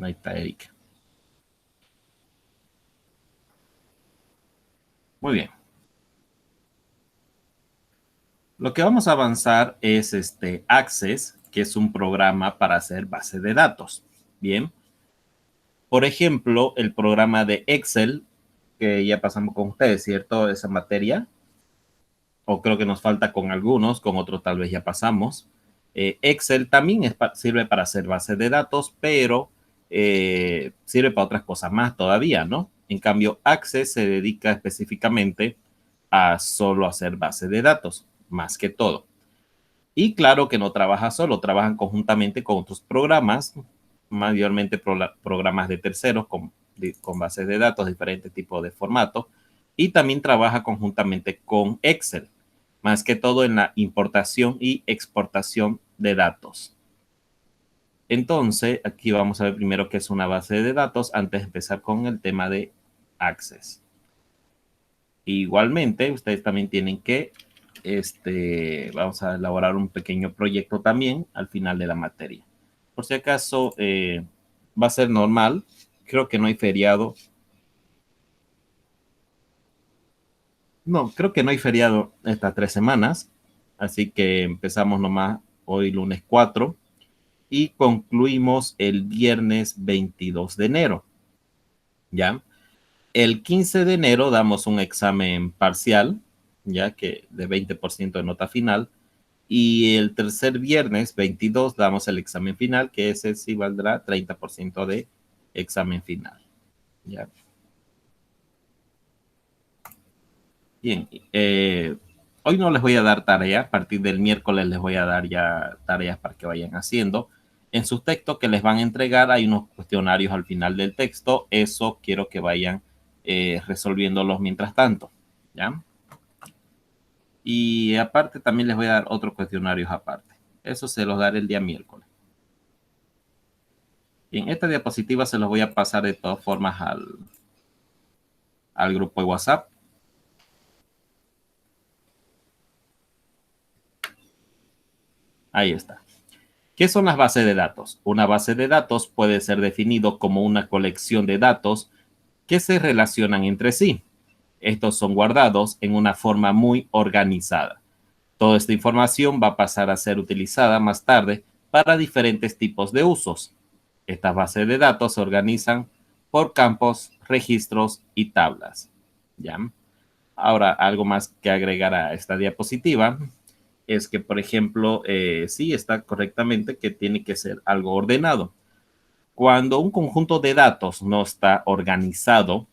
Ahí está Erika. Muy bien. Lo que vamos a avanzar es Access, que es un programa para hacer base de datos. Bien. Por ejemplo, el programa de Excel, que ya pasamos con ustedes, ¿cierto? Esa materia. O creo que nos falta con algunos, con otros tal vez ya pasamos. Excel también sirve para hacer base de datos, pero sirve para otras cosas más todavía, ¿no? En cambio, Access se dedica específicamente a solo hacer base de datos, más que todo. Y claro que no trabaja solo, trabajan conjuntamente con otros programas, mayormente programas de terceros con bases de datos, diferentes tipos de formatos, y también trabaja conjuntamente con Excel, más que todo en la importación y exportación de datos. Entonces, aquí vamos a ver primero qué es una base de datos antes de empezar con el tema de Access. Igualmente, ustedes también tienen que vamos a elaborar un pequeño proyecto también al final de la materia. Por si acaso va a ser normal, creo que no hay feriado. No, creo que no hay feriado estas 3 semanas, así que empezamos nomás hoy lunes 4 y concluimos el viernes 22 de enero. ¿Ya? El 15 de enero damos un examen parcial, ya que de 20% de nota final. Y el tercer viernes 22 damos el examen final, que ese sí valdrá 30% de examen final. ¿Ya? Bien, hoy no les voy a dar tarea, a partir del miércoles les voy a dar ya tareas para que vayan haciendo. En sus textos que les van a entregar hay unos cuestionarios al final del texto, eso quiero que vayan resolviéndolos mientras tanto. ¿Ya? Y aparte también les voy a dar otros cuestionarios aparte. Eso se los daré el día miércoles. Y en esta diapositiva se los voy a pasar de todas formas al grupo de WhatsApp. Ahí está. ¿Qué son las bases de datos? Una base de datos puede ser definido como una colección de datos que se relacionan entre sí. Estos son guardados en una forma muy organizada. Toda esta información va a pasar a ser utilizada más tarde para diferentes tipos de usos. Estas bases de datos se organizan por campos, registros y tablas. ¿Ya? Ahora, algo más que agregar a esta diapositiva es que, por ejemplo, sí está correctamente que tiene que ser algo ordenado. Cuando un conjunto de datos no está organizado,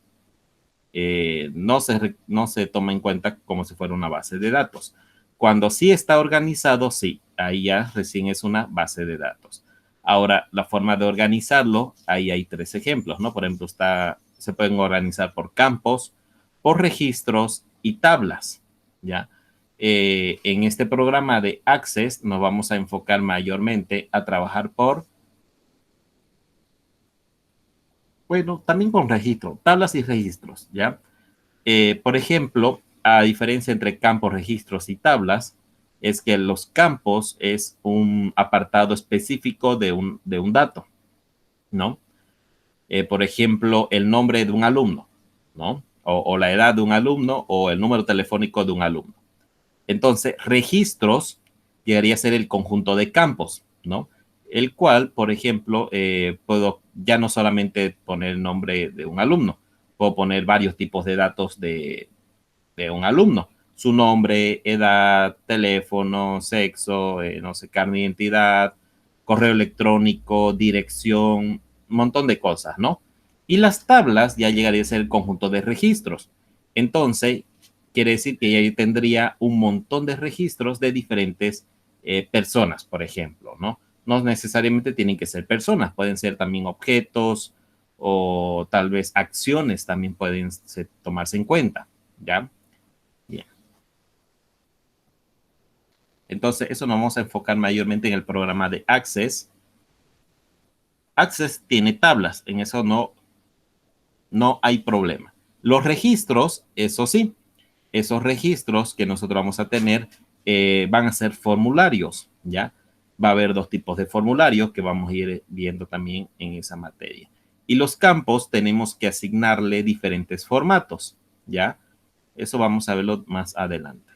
no se toma en cuenta como si fuera una base de datos. Cuando sí está organizado, sí, ahí ya recién es una base de datos. Ahora, la forma de organizarlo, ahí hay 3 ejemplos, ¿no? Por ejemplo, se pueden organizar por campos, por registros y tablas, ¿ya? En este programa de Access nos vamos a enfocar mayormente a trabajar bueno, también con registro, tablas y registros, ¿ya? Por ejemplo, a diferencia entre campos, registros y tablas, es que los campos es un apartado específico de un dato, ¿no? Por ejemplo, el nombre de un alumno, ¿no? O la edad de un alumno o el número telefónico de un alumno. Entonces, registros llegaría a ser el conjunto de campos, ¿no? El cual, por ejemplo, puedo ya no solamente poner el nombre de un alumno, puedo poner varios tipos de datos de un alumno. Su nombre, edad, teléfono, sexo, no sé, carne de identidad, correo electrónico, dirección, un montón de cosas, ¿no? Y las tablas ya llegaría a ser el conjunto de registros. Entonces, quiere decir que ya tendría un montón de registros de diferentes personas, por ejemplo, ¿no? No necesariamente tienen que ser personas, pueden ser también objetos o tal vez acciones también pueden tomarse en cuenta, ¿ya? Bien. Entonces, eso nos vamos a enfocar mayormente en el programa de Access. Access tiene tablas, en eso no hay problema. Los registros, eso sí, esos registros que nosotros vamos a tener van a ser formularios, ¿ya? va a haber dos tipos de formularios que vamos a ir viendo también en esa materia. Y los campos tenemos que asignarle diferentes formatos, ¿ya? Eso vamos a verlo más adelante.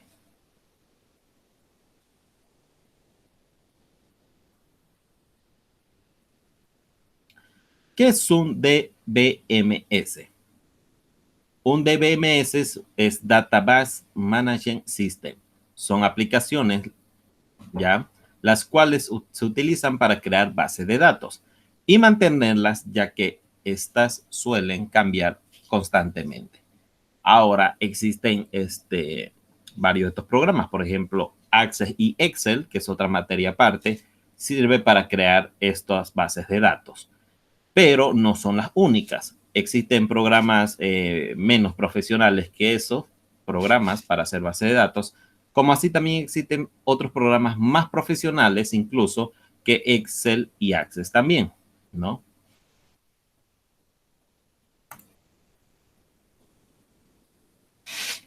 ¿Qué es un DBMS? Un DBMS es Database Management System. Son aplicaciones, ¿ya? Las cuales se utilizan para crear bases de datos y mantenerlas, ya que estas suelen cambiar constantemente. Ahora existen varios de estos programas, por ejemplo, Access y Excel, que es otra materia aparte, sirve para crear estas bases de datos, pero no son las únicas. Existen programas menos profesionales que esos programas para hacer bases de datos, como así también existen otros programas más profesionales incluso que Excel y Access también, ¿no?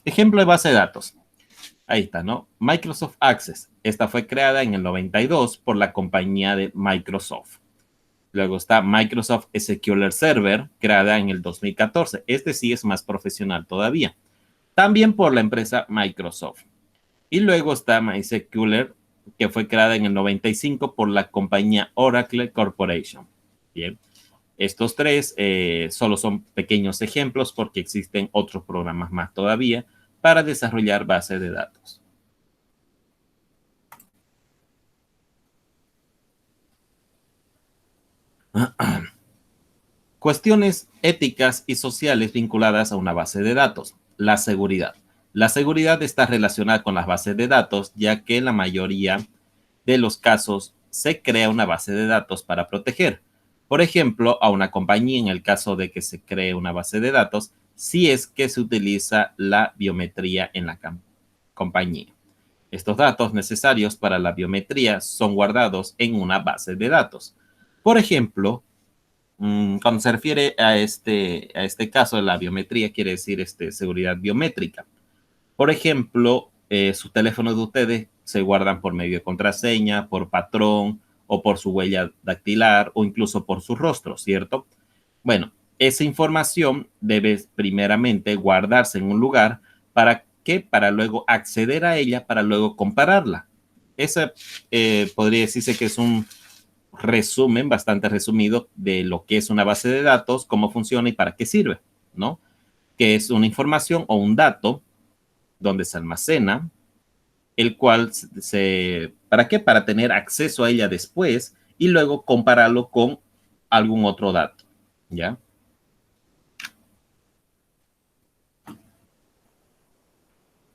Ejemplo de base de datos. Ahí está, ¿no? Microsoft Access. Esta fue creada en el 92 por la compañía de Microsoft. Luego está Microsoft SQL Server, creada en el 2014. Este sí es más profesional todavía. También por la empresa Microsoft. Y luego está MySQL, que fue creada en el 95 por la compañía Oracle Corporation. Bien. Estos tres solo son pequeños ejemplos porque existen otros programas más todavía para desarrollar bases de datos. Cuestiones éticas y sociales vinculadas a una base de datos. La seguridad. La seguridad está relacionada con las bases de datos, ya que en la mayoría de los casos se crea una base de datos para proteger, por ejemplo, a una compañía en el caso de que se cree una base de datos, si es que se utiliza la biometría en la compañía. Estos datos necesarios para la biometría son guardados en una base de datos. Por ejemplo, cuando se refiere a este caso de la biometría, quiere decir seguridad biométrica. Por ejemplo, sus teléfonos de ustedes se guardan por medio de contraseña, por patrón o por su huella dactilar o incluso por su rostro, ¿cierto? Bueno, esa información debe primeramente guardarse en un lugar para que para luego acceder a ella, para luego compararla. Esa podría decirse que es un resumen bastante resumido de lo que es una base de datos, cómo funciona y para qué sirve, ¿no? Que es una información o un dato donde se almacena, el cual ¿para qué? Para tener acceso a ella después y luego compararlo con algún otro dato, ¿ya?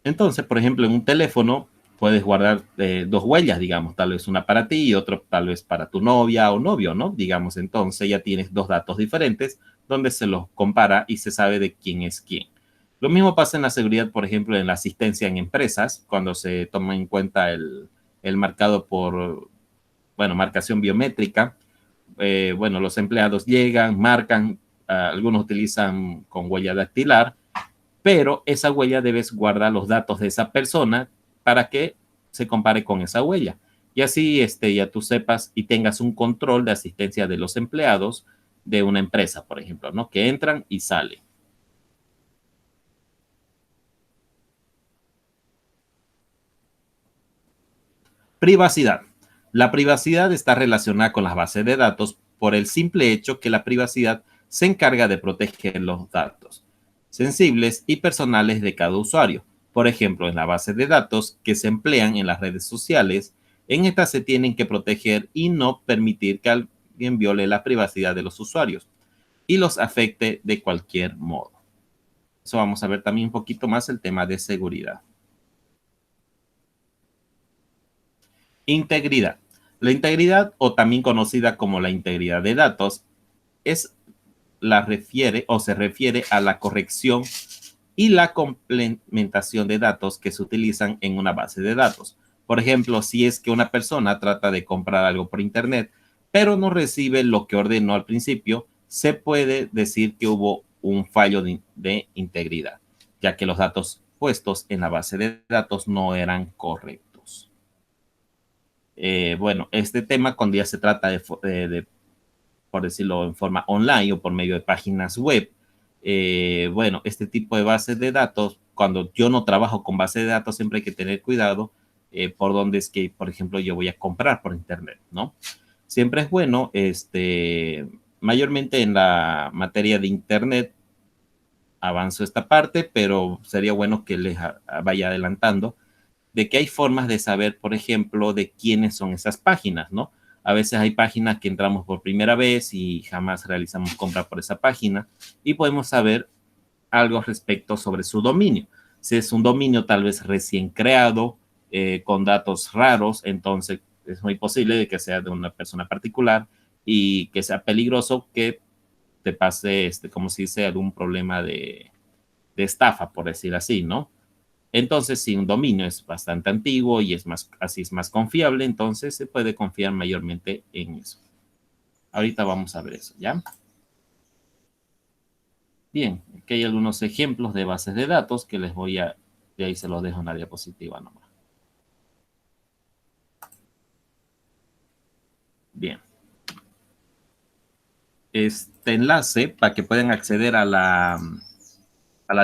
Entonces, por ejemplo, en un teléfono puedes guardar dos huellas, digamos, tal vez una para ti y otro tal vez para tu novia o novio, ¿no? Digamos, entonces ya tienes dos datos diferentes donde se los compara y se sabe de quién es quién. Lo mismo pasa en la seguridad, por ejemplo, en la asistencia en empresas, cuando se toma en cuenta el marcado por, bueno, marcación biométrica. Bueno, los empleados llegan, marcan, algunos utilizan con huella dactilar, pero esa huella debes guardar los datos de esa persona para que se compare con esa huella. Y así ya tú sepas y tengas un control de asistencia de los empleados de una empresa, por ejemplo, ¿no? Que entran y salen. Privacidad. La privacidad está relacionada con las bases de datos por el simple hecho que la privacidad se encarga de proteger los datos sensibles y personales de cada usuario. Por ejemplo, en la base de datos que se emplean en las redes sociales, en estas se tienen que proteger y no permitir que alguien viole la privacidad de los usuarios y los afecte de cualquier modo. Eso vamos a ver también un poquito más el tema de seguridad. Integridad. La integridad, o también conocida como la integridad de datos, es la refiere o se refiere a la corrección y la complementación de datos que se utilizan en una base de datos. Por ejemplo, si es que una persona trata de comprar algo por internet, pero no recibe lo que ordenó al principio, se puede decir que hubo un fallo de integridad, ya que los datos puestos en la base de datos no eran correctos. Bueno, este tema cuando ya se trata por decirlo en forma online o por medio de páginas web, bueno, este tipo de bases de datos, cuando yo no trabajo con base de datos, siempre hay que tener cuidado por dónde es que, por ejemplo, yo voy a comprar por internet, ¿no? Siempre es bueno, mayormente en la materia de internet, avanzo esta parte, pero sería bueno que les vaya adelantando de que hay formas de saber, por ejemplo, de quiénes son esas páginas, ¿no? A veces hay páginas que entramos por primera vez y jamás realizamos compra por esa página y podemos saber algo respecto sobre su dominio. Si es un dominio tal vez recién creado, con datos raros, entonces es muy posible de que sea de una persona particular y que sea peligroso que te pase, como se dice, algún problema de estafa, por decir así, ¿no? Entonces, si un dominio es bastante antiguo y así es más confiable, entonces se puede confiar mayormente en eso. Ahorita vamos a ver eso, ¿ya? Bien, aquí hay algunos ejemplos de bases de datos que les voy a, de ahí se los dejo en la diapositiva nomás. Bien, este enlace para que puedan acceder a la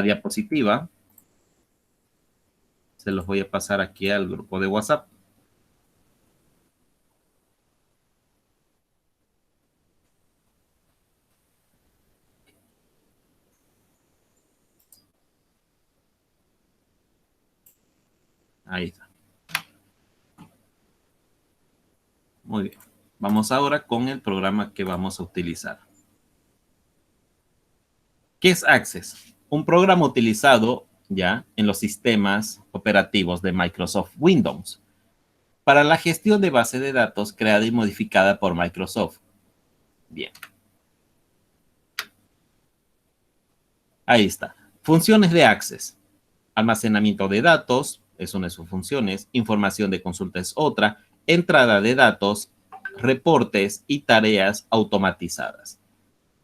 diapositiva, se los voy a pasar aquí al grupo de WhatsApp. Ahí está. Muy bien. Vamos ahora con el programa que vamos a utilizar. ¿Qué es Access? Un programa utilizado ya en los sistemas operativos de Microsoft Windows para la gestión de base de datos creada y modificada por Microsoft. Bien. Ahí está. Funciones de Access. Almacenamiento de datos es una de sus funciones. Información de consulta es otra. Entrada de datos, reportes y tareas automatizadas.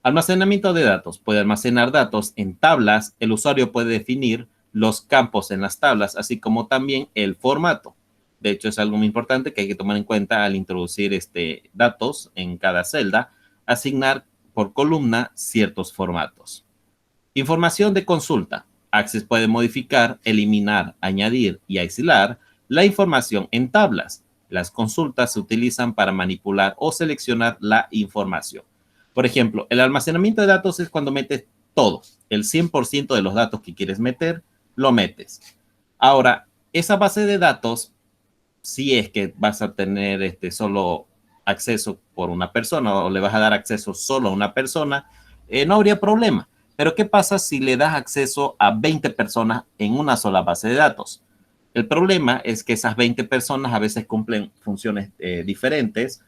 Almacenamiento de datos. Puede almacenar datos en tablas. El usuario puede definir los campos en las tablas, así como también el formato. De hecho, es algo muy importante que hay que tomar en cuenta al introducir datos en cada celda, asignar por columna ciertos formatos. Información de consulta. Access puede modificar, eliminar, añadir y aislar la información en tablas. Las consultas se utilizan para manipular o seleccionar la información. Por ejemplo, el almacenamiento de datos es cuando metes todo, el 100% de los datos que quieres meter, lo metes. Ahora, esa base de datos, si es que vas a tener solo acceso por una persona o le vas a dar acceso solo a una persona, no habría problema. Pero ¿qué pasa si le das acceso a 20 personas en una sola base de datos? El problema es que esas 20 personas a veces cumplen funciones diferentes,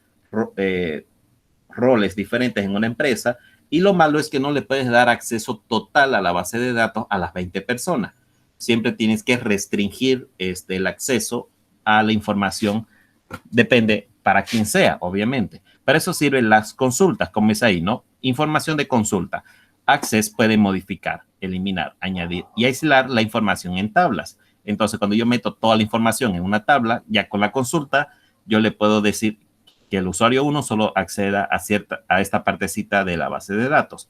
roles diferentes en una empresa, y lo malo es que no le puedes dar acceso total a la base de datos a las 20 personas. Siempre tienes que restringir el acceso a la información, depende para quién sea, obviamente. Para eso sirven las consultas, como es ahí, ¿no? Información de consulta. Access puede modificar, eliminar, añadir y aislar la información en tablas. Entonces, cuando yo meto toda la información en una tabla, ya con la consulta, yo le puedo decir que el usuario 1 solo acceda a esta partecita de la base de datos.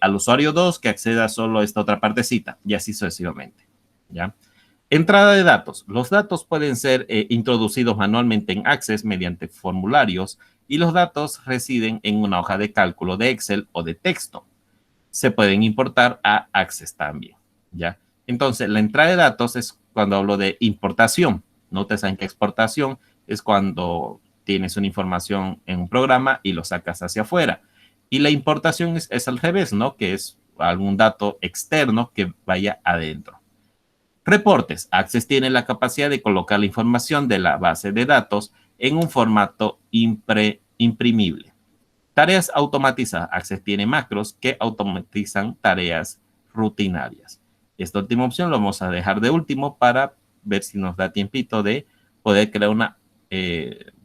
Al usuario 2 que acceda solo a esta otra partecita y así sucesivamente. ¿Ya? Entrada de datos. Los datos pueden ser introducidos manualmente en Access mediante formularios y los datos residen en una hoja de cálculo de Excel o de texto. Se pueden importar a Access también. ¿Ya? Entonces, la entrada de datos es cuando hablo de importación. No te saben que exportación es cuando tienes una información en un programa y lo sacas hacia afuera. Y la importación es al revés, ¿no? Que es algún dato externo que vaya adentro. Reportes. Access tiene la capacidad de colocar la información de la base de datos en un formato imprimible. Tareas automatizadas. Access tiene macros que automatizan tareas rutinarias. Esta última opción lo vamos a dejar de último para ver si nos da tiempito de poder crear una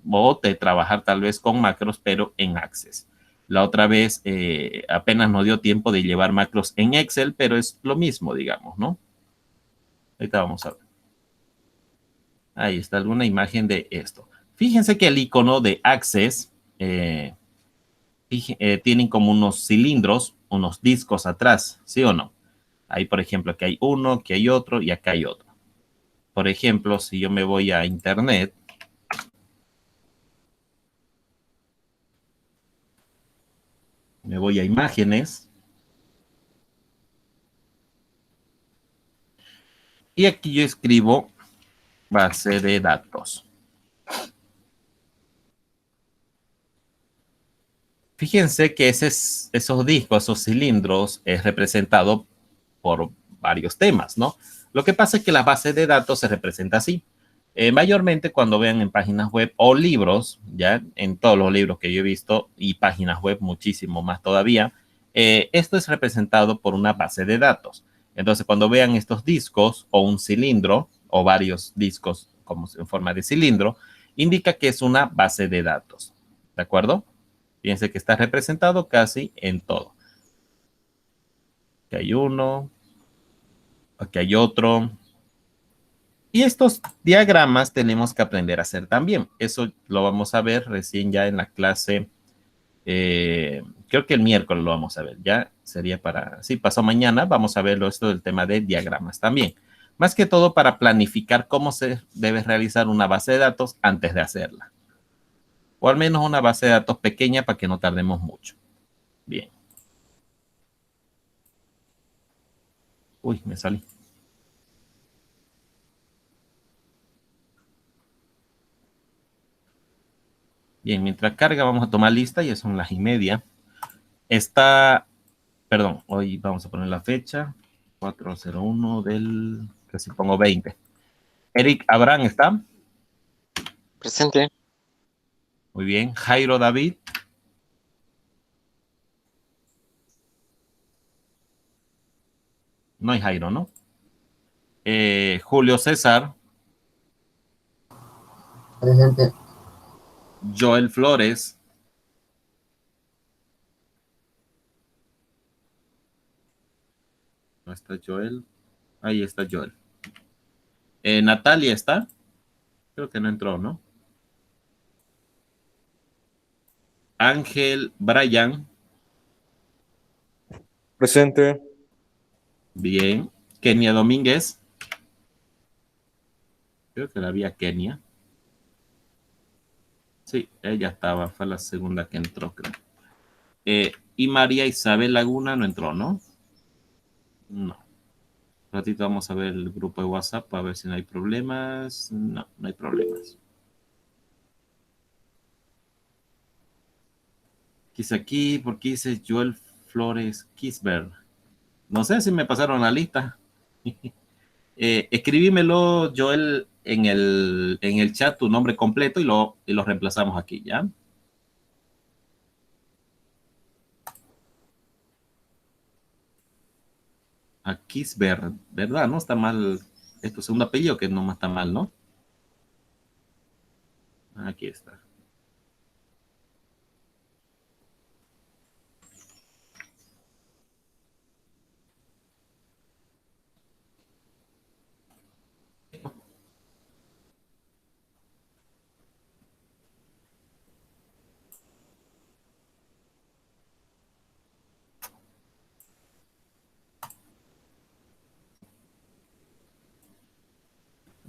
o de trabajar tal vez con macros, pero en Access. La otra vez apenas nos dio tiempo de llevar macros en Excel, pero es lo mismo, digamos, ¿no? Ahorita vamos a ver. Ahí está alguna imagen de esto. Fíjense que el icono de Access tienen como unos cilindros, unos discos atrás, ¿sí o no? Ahí, por ejemplo, aquí hay uno, aquí hay otro y acá hay otro. Por ejemplo, si yo me voy a Internet, me voy a imágenes, y aquí yo escribo base de datos. Fíjense que esos discos, esos cilindros, es representado por varios temas, ¿no? Lo que pasa es que la base de datos se representa así. Mayormente cuando vean en páginas web o libros, ya en todos los libros que yo he visto y páginas web muchísimo más todavía, esto es representado por una base de datos. Entonces cuando vean estos discos o un cilindro o varios discos como en forma de cilindro, indica que es una base de datos. ¿De acuerdo? Fíjense que está representado casi en todo. Aquí hay uno, aquí hay otro. Y estos diagramas tenemos que aprender a hacer también. Eso lo vamos a ver recién ya en la clase. Creo que el miércoles lo vamos a ver. Ya sería para, sí, pasó mañana. Vamos a verlo esto del tema de diagramas también. Más que todo para planificar cómo se debe realizar una base de datos antes de hacerla. O al menos una base de datos pequeña para que no tardemos mucho. Bien. Uy, me salí. Bien, mientras carga vamos a tomar lista, ya son las 1:30. Está, perdón, hoy vamos a poner la fecha, 401 del, casi pongo 20. Eric Abraham está. Presente. Muy bien. Jairo David. No hay Jairo, ¿no? Julio César. Presente. Joel Flores. No está Joel. Ahí está Joel. Natalia está. Creo que no entró, ¿no? Ángel Brian. Presente. Bien. Kenia Domínguez. Creo que la había Kenia. Sí, ella estaba, fue la segunda que entró, creo. Y María Isabel Laguna no entró, ¿no? No. Un ratito vamos a ver el grupo de WhatsApp para ver si no hay problemas. No, no hay problemas. Quise aquí, porque dice Joel Flores Kisberg. No sé si me pasaron la lista. Escribímelo, Joel, en el chat tu nombre completo y lo reemplazamos aquí, ¿ya? A Kisberg, ¿verdad? No está mal. Es tu segundo apellido que no está mal, ¿no? Aquí está.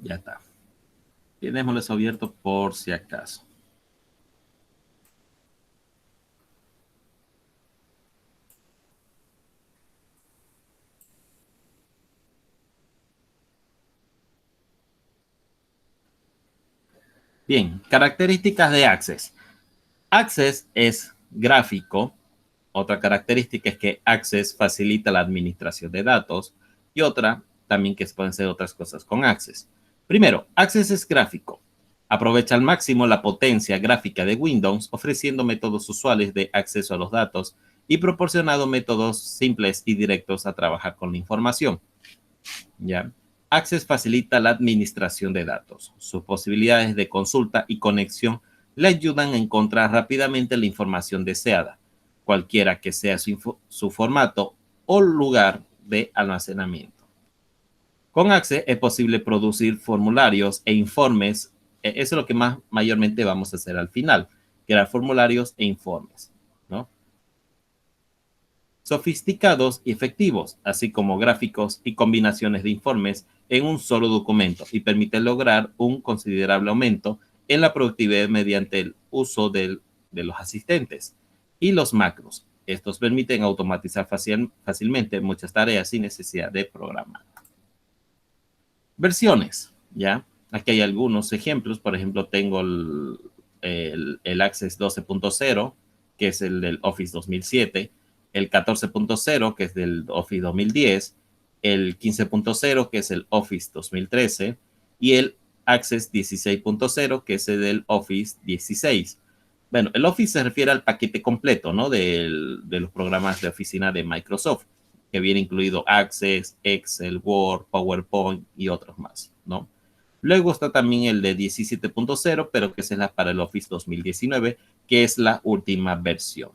Ya está. Démoslo eso abierto por si acaso. Bien, características de Access. Access es gráfico. Otra característica es que Access facilita la administración de datos y otra también que pueden ser otras cosas con Access. Primero, Access es gráfico. Aprovecha al máximo la potencia gráfica de Windows, ofreciendo métodos usuales de acceso a los datos y proporcionando métodos simples y directos a trabajar con la información. ¿Ya? Access facilita la administración de datos. Sus posibilidades de consulta y conexión le ayudan a encontrar rápidamente la información deseada, cualquiera que sea su formato o lugar de almacenamiento. Con Access es posible producir formularios e informes eso es lo que más mayormente vamos a hacer al final, crear formularios e informes, ¿no? Sofisticados y efectivos, así como gráficos y combinaciones de informes en un solo documento y permite lograr un considerable aumento en la productividad mediante el uso de los asistentes y los macros. Estos permiten automatizar fácilmente muchas tareas sin necesidad de programar. Versiones, ¿ya? Aquí hay algunos ejemplos. Por ejemplo, tengo el Access 12.0, que es el del Office 2007, el 14.0, que es del Office 2010, el 15.0, que es el Office 2013, y el Access 16.0, que es el del Office 16. Bueno, el Office se refiere al paquete completo, ¿no? De los programas de oficina de Microsoft, que viene incluido Access, Excel, Word, PowerPoint y otros más, ¿no? Luego está también el de 17.0, pero que es para el Office 2019, que es la última versión.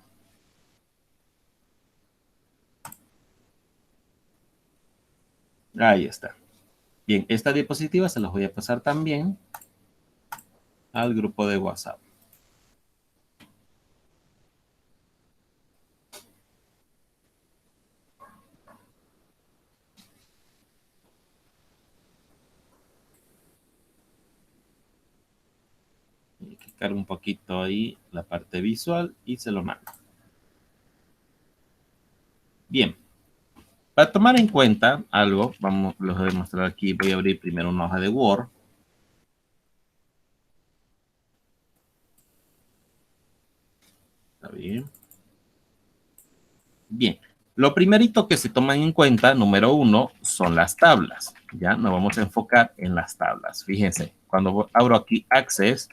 Ahí está. Bien, esta diapositiva se las voy a pasar también al grupo de WhatsApp. Cargo un poquito ahí la parte visual y se lo mando. Bien. Para tomar en cuenta algo, les voy a mostrar aquí. Voy a abrir primero una hoja de Word. Está bien. Bien. Lo primerito que se toman en cuenta, número 1, son las tablas. Ya nos vamos a enfocar en las tablas. Fíjense, cuando abro aquí Access,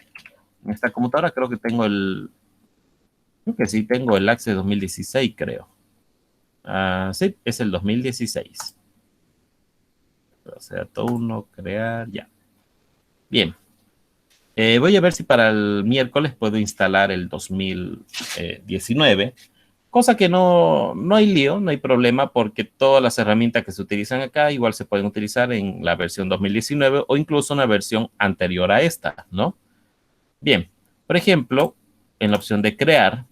en esta computadora creo que tengo creo que sí tengo el Access 2016, creo. Sí, es el 2016. O sea, todo uno, crear, ya. Bien. Voy a ver si para el miércoles puedo instalar el 2019, cosa que no hay lío, no hay problema, porque todas las herramientas que se utilizan acá igual se pueden utilizar en la versión 2019 o incluso una versión anterior a esta, ¿no? Bien, por ejemplo, en la opción de crear,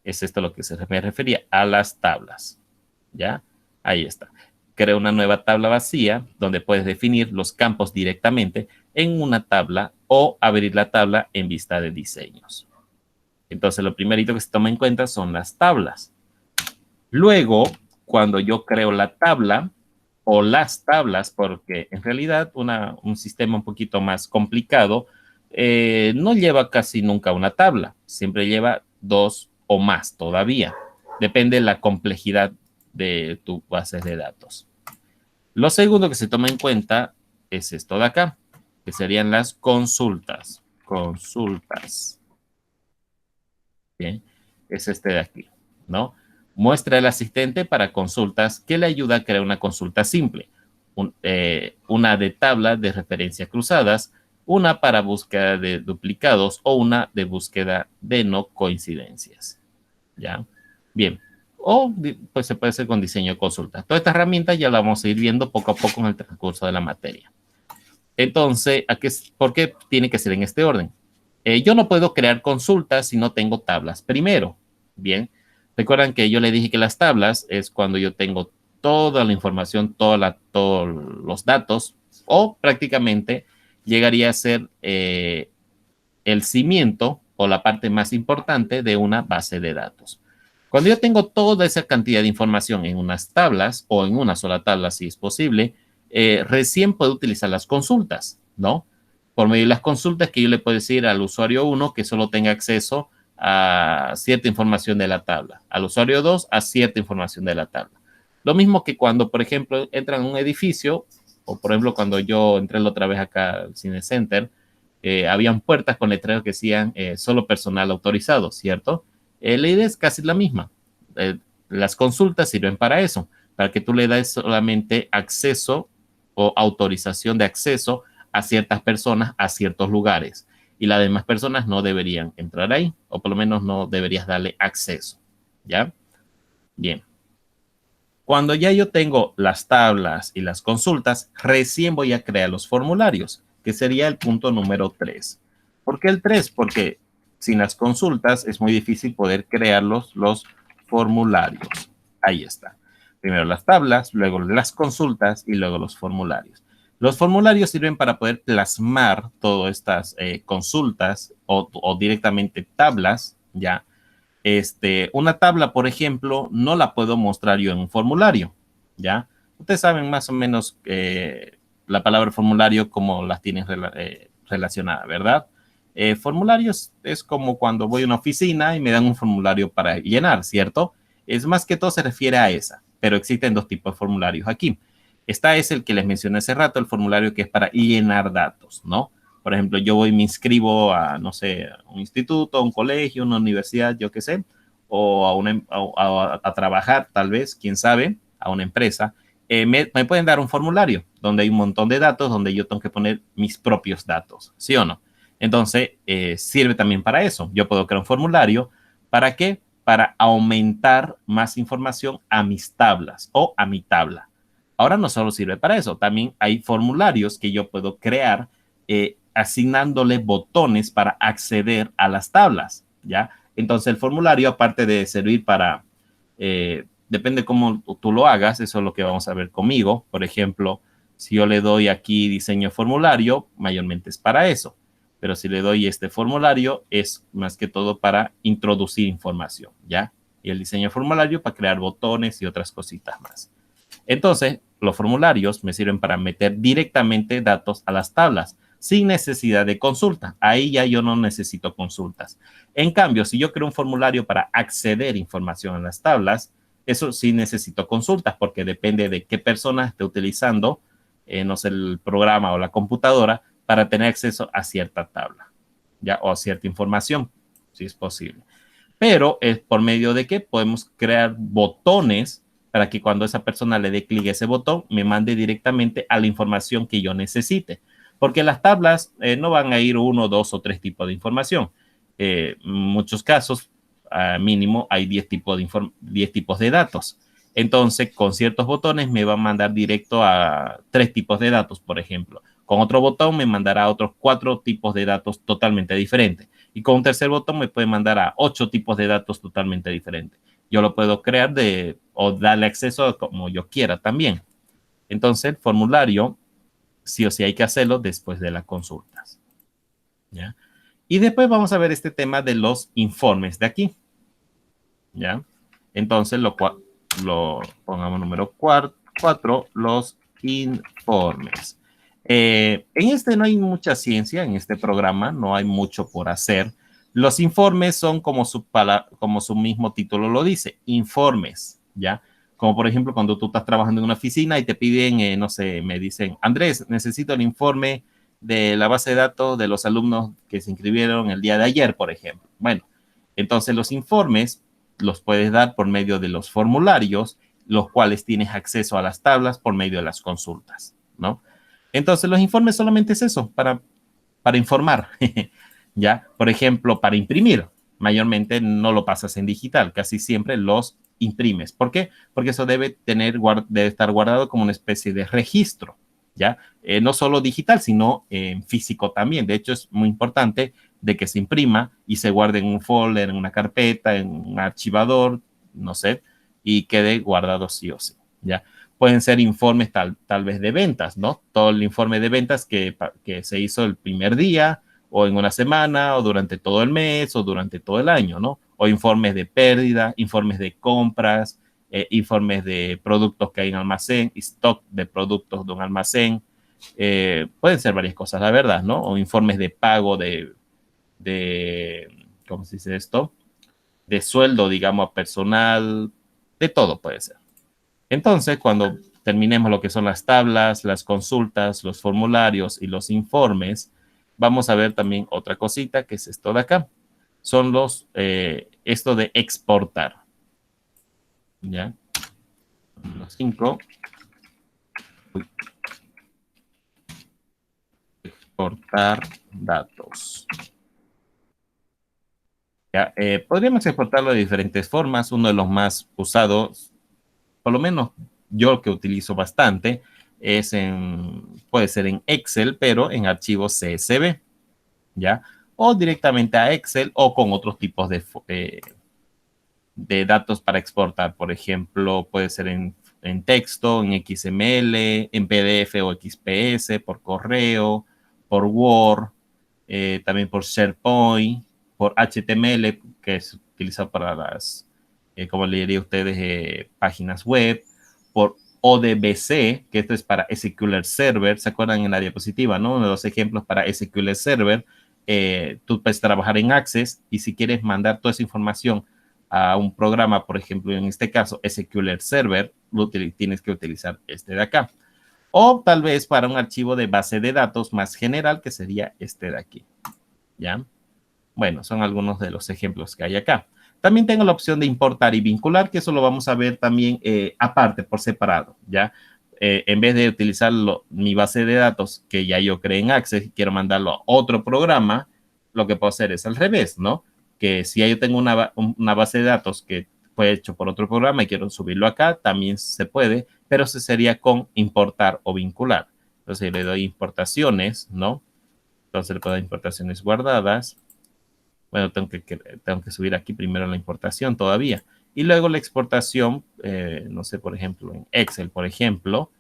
es esto lo que me refería, a las tablas, ¿ya? Ahí está. Crea una nueva tabla vacía donde puedes definir los campos directamente en una tabla o abrir la tabla en vista de diseños. Entonces, lo primerito que se toma en cuenta son las tablas. Luego, cuando yo creo la tabla o las tablas, porque en realidad un sistema un poquito más complicado no lleva casi nunca una tabla, siempre lleva 2 o más todavía. Depende de la complejidad de tu base de datos. Lo segundo que se toma en cuenta es esto de acá, que serían las consultas. Consultas. Bien, es este de aquí, ¿no? Muestra el asistente para consultas que le ayuda a crear una consulta simple, una de tabla de referencia cruzadas, una para búsqueda de duplicados o una de búsqueda de no coincidencias. ¿Ya? Bien. O pues se puede hacer con diseño de consulta. Todas estas herramientas ya las vamos a ir viendo poco a poco en el transcurso de la materia. Entonces, ¿por qué tiene que ser en este orden? Yo no puedo crear consultas si no tengo tablas primero. Bien, recuerdan que yo le dije que las tablas es cuando yo tengo toda la información, todos los datos, o prácticamente llegaría a ser el cimiento o la parte más importante de una base de datos. Cuando yo tengo toda esa cantidad de información en unas tablas o en una sola tabla, si es posible, recién puedo utilizar las consultas, ¿no? Por medio de las consultas que yo le puedo decir al usuario 1 que solo tenga acceso a cierta información de la tabla, al usuario 2 a cierta información de la tabla. Lo mismo que cuando, por ejemplo, entran en un edificio, o por ejemplo, cuando yo entré la otra vez acá al Cine Center, habían puertas con letreros que decían solo personal autorizado, ¿cierto? La idea es casi la misma. Las consultas sirven para eso, para que tú le des solamente acceso o autorización de acceso a ciertas personas a ciertos lugares y las demás personas no deberían entrar ahí o por lo menos no deberías darle acceso, ¿ya? Bien. Cuando ya yo tengo las tablas y las consultas, recién voy a crear los formularios. que sería el punto número 3. ¿Por qué el 3? Porque sin las consultas es muy difícil poder crear los formularios. Ahí está. Primero las tablas, luego las consultas y luego los formularios. Los formularios sirven para poder plasmar todas estas consultas o directamente tablas, ¿ya? Una tabla, por ejemplo, no la puedo mostrar yo en un formulario, ¿ya? Ustedes saben más o menos la palabra formulario como las tienen relacionada, ¿verdad? Formularios es como cuando voy a una oficina y me dan un formulario para llenar, ¿cierto? Es más que todo se refiere a esa, pero existen dos tipos de formularios aquí. Esta es el que les mencioné hace rato, el formulario que es para llenar datos, ¿no? Por ejemplo, yo voy y me inscribo a, no sé, a un instituto, a un colegio, una universidad, yo qué sé, o a trabajar, tal vez, quién sabe, a una empresa. Me pueden dar un formulario donde hay un montón de datos, donde yo tengo que poner mis propios datos, ¿sí o no? Entonces, sirve también para eso. Yo puedo crear un formulario. ¿Para qué? Para aumentar más información a mis tablas o a mi tabla. Ahora no solo sirve para eso, también hay formularios que yo puedo crear asignándole botones para acceder a las tablas, ¿ya? Entonces el formulario, aparte de servir para, depende cómo tú lo hagas, eso es lo que vamos a ver conmigo. Por ejemplo, si yo le doy aquí diseño formulario, mayormente es para eso. Pero si le doy este formulario, es más que todo para introducir información, ¿ya? Y el diseño formulario para crear botones y otras cositas más. Entonces, los formularios me sirven para meter directamente datos a las tablas sin necesidad de consulta. Ahí ya yo no necesito consultas. En cambio, si yo creo un formulario para acceder información a las tablas, eso sí necesito consultas porque depende de qué persona esté utilizando, no sé, el programa o la computadora para tener acceso a cierta tabla, ¿ya? O a cierta información, si es posible. Pero es por medio de que podemos crear botones para que cuando esa persona le dé clic a ese botón, me mande directamente a la información que yo necesite. Porque las tablas no van a ir uno, dos o tres tipos de información. En muchos casos, mínimo, hay 10 tipos de datos. Entonces, con ciertos botones me va a mandar directo a 3 tipos de datos, por ejemplo. Con otro botón me mandará a otros 4 tipos de datos totalmente diferentes. Y con un tercer botón me puede mandar a 8 tipos de datos totalmente diferentes. Yo lo puedo crear o darle acceso como yo quiera también. Entonces, el formulario, sí o sí hay que hacerlo después de las consultas, ¿ya? Y después vamos a ver este tema de los informes de aquí, ¿ya? Entonces, lo pongamos número 4, los informes. En este no hay mucha ciencia, en este programa no hay mucho por hacer. Los informes son como su mismo título lo dice, informes, ¿ya? Como por ejemplo cuando tú estás trabajando en una oficina y te piden, no sé, me dicen, Andrés, necesito el informe de la base de datos de los alumnos que se inscribieron el día de ayer, por ejemplo. Bueno, entonces los informes los puedes dar por medio de los formularios, los cuales tienes acceso a las tablas por medio de las consultas, ¿no? Entonces, los informes solamente es eso, para informar, ¿ya? Por ejemplo, para imprimir, mayormente no lo pasas en digital, casi siempre los imprimes. ¿Por qué? Porque eso debe estar guardado como una especie de registro, ¿ya? No solo digital, sino en físico también. De hecho, es muy importante de que se imprima y se guarde en un folder, en una carpeta, en un archivador, no sé, y quede guardado sí o sí, ¿ya? Pueden ser informes tal vez de ventas, ¿no? Todo el informe de ventas que se hizo el primer día o en una semana o durante todo el mes o durante todo el año, ¿no? O informes de pérdida, informes de compras, informes de productos que hay en almacén, stock de productos de un almacén. Pueden ser varias cosas, la verdad, ¿no? O informes de pago ¿cómo se dice esto? De sueldo, digamos, a personal, de todo puede ser. Entonces, cuando terminemos lo que son las tablas, las consultas, los formularios y los informes, vamos a ver también otra cosita que es esto de acá. Son esto de exportar. ¿Ya? Los 5. Exportar datos. ¿Ya? Podríamos exportarlo de diferentes formas. Uno de los más usados, por lo menos yo que utilizo bastante, puede ser en Excel, pero en archivos CSV, ¿ya? O directamente a Excel o con otros tipos de datos para exportar. Por ejemplo, puede ser en texto, en XML, en PDF o XPS, por correo, por Word, también por SharePoint, por HTML, que es utilizado para las, como le diría a ustedes, páginas web, por ODBC, que esto es para SQL Server. ¿Se acuerdan en la diapositiva, no? Uno de los ejemplos para SQL Server. Tú puedes trabajar en Access y si quieres mandar toda esa información a un programa, por ejemplo, en este caso SQL Server, tienes que utilizar este de acá. O tal vez para un archivo de base de datos más general, que sería este de aquí. ¿Ya? Bueno, son algunos de los ejemplos que hay acá. También tengo la opción de importar y vincular, que eso lo vamos a ver también aparte, por separado, ¿ya? En vez de utilizar mi base de datos que ya yo creé en Access y quiero mandarlo a otro programa, lo que puedo hacer es al revés, ¿no? Que si ya yo tengo una base de datos que fue hecho por otro programa y quiero subirlo acá, también se puede, pero se sería con importar o vincular. Entonces le doy importaciones, ¿no? Entonces le puedo dar importaciones guardadas. Bueno, tengo que subir aquí primero la importación todavía. Y luego la exportación, no sé, por ejemplo, en Excel, por ejemplo.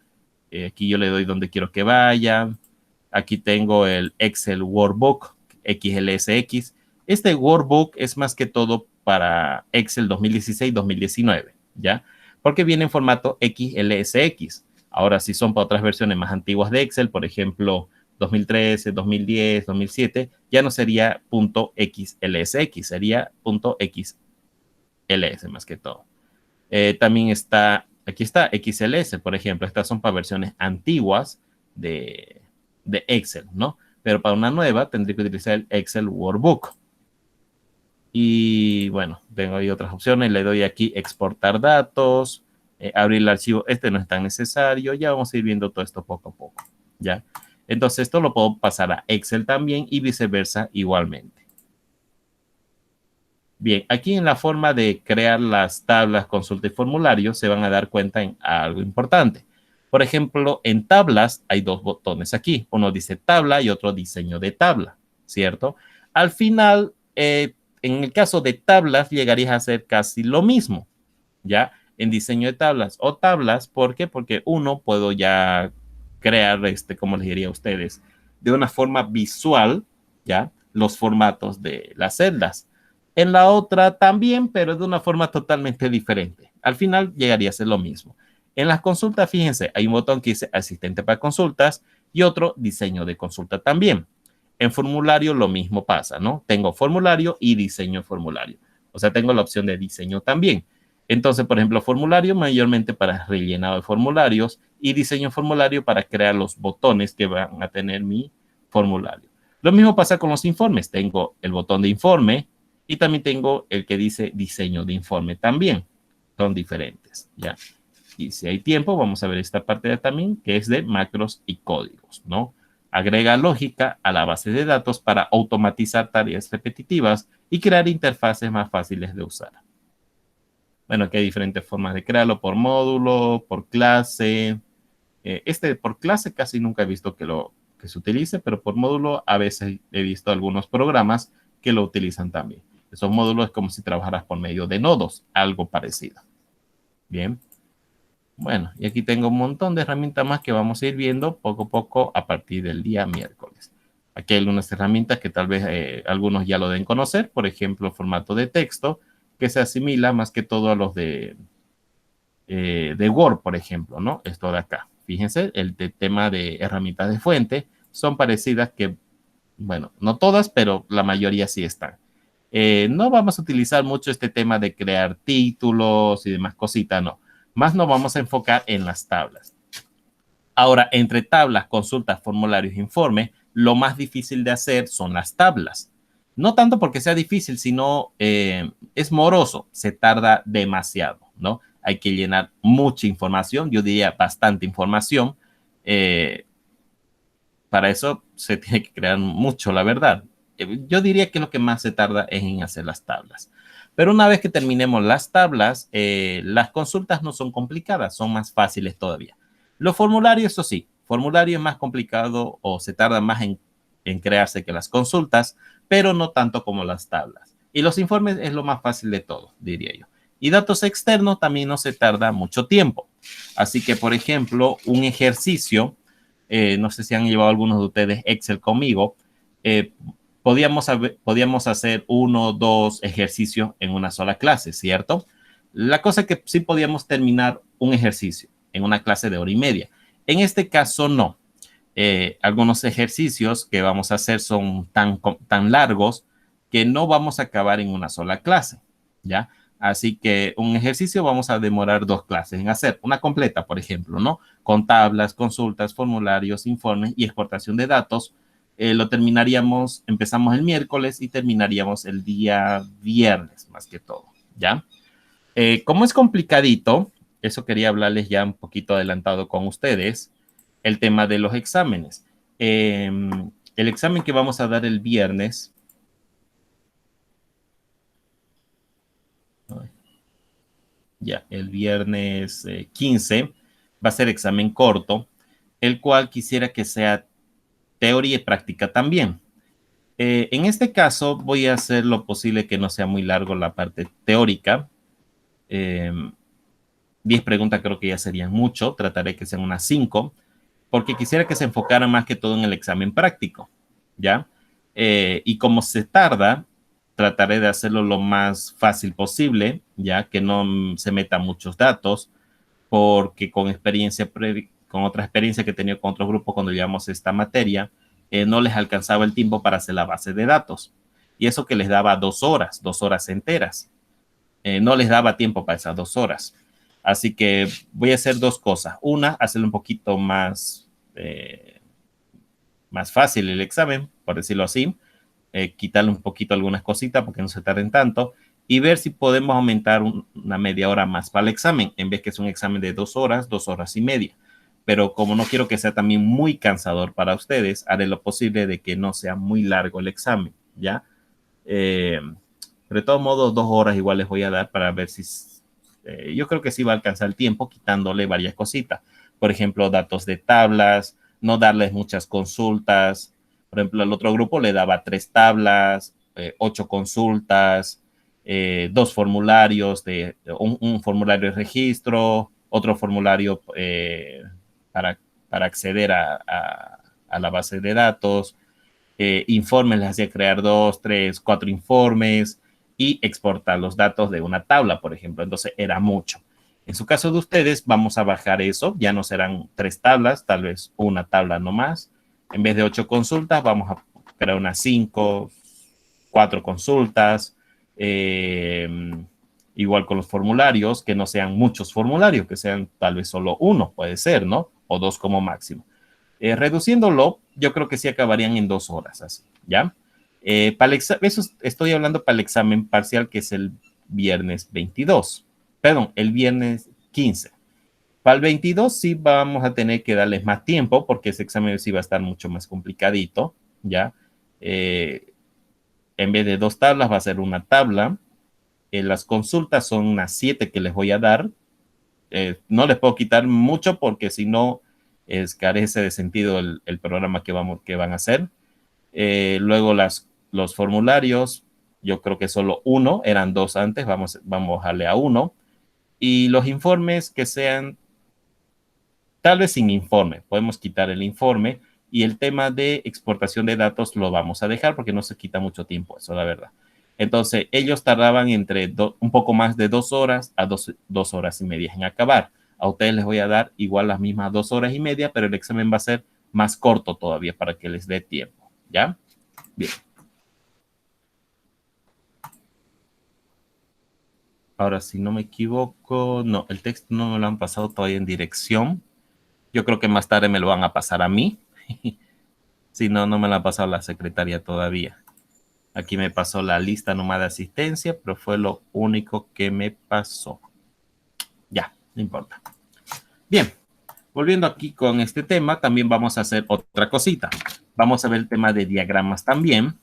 Aquí yo le doy donde quiero que vaya. Aquí tengo el Excel Workbook XLSX. Este Workbook es más que todo para Excel 2016-2019, ¿ya? Porque viene en formato XLSX. Ahora, si son para otras versiones más antiguas de Excel, por ejemplo, 2013, 2010, 2007, ya no sería .xlsx, sería .xls más que todo. También aquí está XLS, por ejemplo. Estas son para versiones antiguas de Excel, ¿no? Pero para una nueva tendría que utilizar el Excel Workbook. Y bueno, tengo ahí otras opciones. Le doy aquí exportar datos, abrir el archivo. Este no es tan necesario. Ya vamos a ir viendo todo esto poco a poco, ¿ya? Entonces esto lo puedo pasar a Excel también y viceversa igualmente. Bien, aquí en la forma de crear las tablas, consulta y formulario se van a dar cuenta en algo importante. Por ejemplo, en tablas hay dos botones aquí. Uno dice tabla y otro diseño de tabla, ¿cierto? Al final, en el caso de tablas, llegarías a hacer casi lo mismo, ¿ya? En diseño de tablas o tablas, ¿por qué? Porque uno puedo ya crear, como les diría a ustedes, de una forma visual, ¿ya? Los formatos de las celdas. En la otra también, pero de una forma totalmente diferente. Al final llegaría a ser lo mismo. En las consultas, fíjense, hay un botón que dice asistente para consultas y otro diseño de consulta también. En formulario lo mismo pasa, ¿no? Tengo formulario y diseño formulario. O sea, tengo la opción de diseño también. Entonces, por ejemplo, formulario mayormente para rellenado de formularios y diseño formulario para crear los botones que van a tener mi formulario. Lo mismo pasa con los informes. Tengo el botón de informe y también tengo el que dice diseño de informe también. Son diferentes, ¿ya? Y si hay tiempo, vamos a ver esta parte también, que es de macros y códigos, ¿no? Agrega lógica a la base de datos para automatizar tareas repetitivas y crear interfaces más fáciles de usar. Bueno, aquí hay diferentes formas de crearlo, por módulo, por clase. Por clase casi nunca he visto que se utilice, pero por módulo a veces he visto algunos programas que lo utilizan también. Esos módulos es como si trabajaras por medio de nodos, algo parecido. Bien. Bueno, y aquí tengo un montón de herramientas más que vamos a ir viendo poco a poco a partir del día miércoles. Aquí hay algunas herramientas que tal vez algunos ya lo deben conocer, por ejemplo, formato de texto, que se asimila más que todo a los de Word, por ejemplo, ¿no? Esto de acá. Fíjense, el tema de herramientas de fuente son parecidas que, bueno, no todas, pero la mayoría sí están. No vamos a utilizar mucho este tema de crear títulos y demás cositas, no. Más nos vamos a enfocar en las tablas. Ahora, entre tablas, consultas, formularios, informes, lo más difícil de hacer son las tablas. No tanto porque sea difícil, sino es moroso, se tarda demasiado, ¿no? Hay que llenar mucha información, yo diría bastante información. Para eso se tiene que crear mucho, la verdad. Yo diría que lo que más se tarda es en hacer las tablas. Pero una vez que terminemos las tablas, las consultas no son complicadas, son más fáciles todavía. Los formularios, eso sí, formulario es más complicado o se tarda más en crearse que las consultas, pero no tanto como las tablas. Y los informes es lo más fácil de todo, diría yo. Y datos externos también no se tarda mucho tiempo. Así que, por ejemplo, un ejercicio, no sé si han llevado algunos de ustedes Excel conmigo, eh, podíamos hacer 1 o 2 ejercicios en una sola clase, ¿cierto? La cosa es que sí podíamos terminar un ejercicio en una clase de hora y media. En este caso, no. Algunos ejercicios que vamos a hacer son tan largos que no vamos a acabar en una sola clase, ¿ya? Así que un ejercicio vamos a demorar 2 clases en hacer, una completa, por ejemplo, ¿no? Con tablas, consultas, formularios, informes y exportación de datos. Lo terminaríamos, empezamos el miércoles y terminaríamos el día viernes, más que todo, ¿ya? Como es complicadito, eso quería hablarles ya un poquito adelantado con ustedes, el tema de los exámenes. El examen que vamos a dar el viernes, ya, el viernes 15, va a ser examen corto, el cual quisiera que sea teoría y práctica también. En este caso voy a hacer lo posible que no sea muy largo la parte teórica. 10 preguntas creo que ya serían mucho, trataré que sean unas 5, porque quisiera que se enfocara más que todo en el examen práctico, ¿ya? Y como se tarda, trataré de hacerlo lo más fácil posible, ya que no se meta muchos datos, porque con otra experiencia que he tenido con otros grupos cuando llevamos esta materia, no les alcanzaba el tiempo para hacer la base de datos. Y eso que les daba 2 horas, 2 horas enteras. No les daba tiempo para esas 2 horas. Así que voy a hacer 2 cosas. Una, hacerlo un poquito más fácil el examen, por decirlo así. Quitarle un poquito algunas cositas porque no se tarden tanto. Y ver si podemos aumentar una media hora más para el examen, en vez que es un examen de 2 horas, 2 horas y media. Pero como no quiero que sea también muy cansador para ustedes, haré lo posible de que no sea muy largo el examen, ¿ya? Eh, pero de todos modos, 2 horas igual les voy a dar para ver si yo creo que sí va a alcanzar el tiempo quitándole varias cositas. Por ejemplo, datos de tablas, no darles muchas consultas. Por ejemplo, al otro grupo le daba 3 tablas, 8 consultas, 2 formularios, un formulario de registro, otro formulario para, para acceder a la base de datos, informes, les hacía crear 2, 3, 4 informes y exportar los datos de una tabla, por ejemplo. Entonces era mucho. En su caso de ustedes, vamos a bajar eso. Ya no serán 3 tablas, tal vez una tabla no más. En vez de 8 consultas, vamos a crear unas 5, 4 consultas. Igual con los formularios, que no sean muchos formularios, que sean tal vez solo uno, puede ser, ¿no? O 2 como máximo. Reduciéndolo, yo creo que sí acabarían en 2 horas, así, ¿ya? Eso estoy hablando para el examen parcial, que es el viernes 22, perdón, el viernes 15. Para el 22 sí vamos a tener que darles más tiempo, porque ese examen sí va a estar mucho más complicadito, ¿ya? En vez de 2 tablas va a ser una tabla. Las consultas son unas 7 que les voy a dar. No les puedo quitar mucho porque si no carece de sentido el programa que van a hacer. Luego los formularios, yo creo que solo uno, eran 2 antes, vamos a darle a 1. Y los informes que sean tal vez sin informe, podemos quitar el informe, y el tema de exportación de datos lo vamos a dejar porque no se quita mucho tiempo, eso la verdad. Entonces, ellos tardaban entre un poco más de 2 horas a 2 horas y media en acabar. A ustedes les voy a dar igual las mismas 2 horas y media, pero el examen va a ser más corto todavía para que les dé tiempo. ¿Ya? Bien. Ahora, si no me equivoco, no, el texto no me lo han pasado todavía en dirección. Yo creo que más tarde me lo van a pasar a mí. Si no, no me lo ha pasado la secretaria todavía. Aquí me pasó la lista nomás de asistencia, pero fue lo único que me pasó. Ya, no importa. Bien, volviendo aquí con este tema, también vamos a hacer otra cosita. Vamos a ver el tema de diagramas también.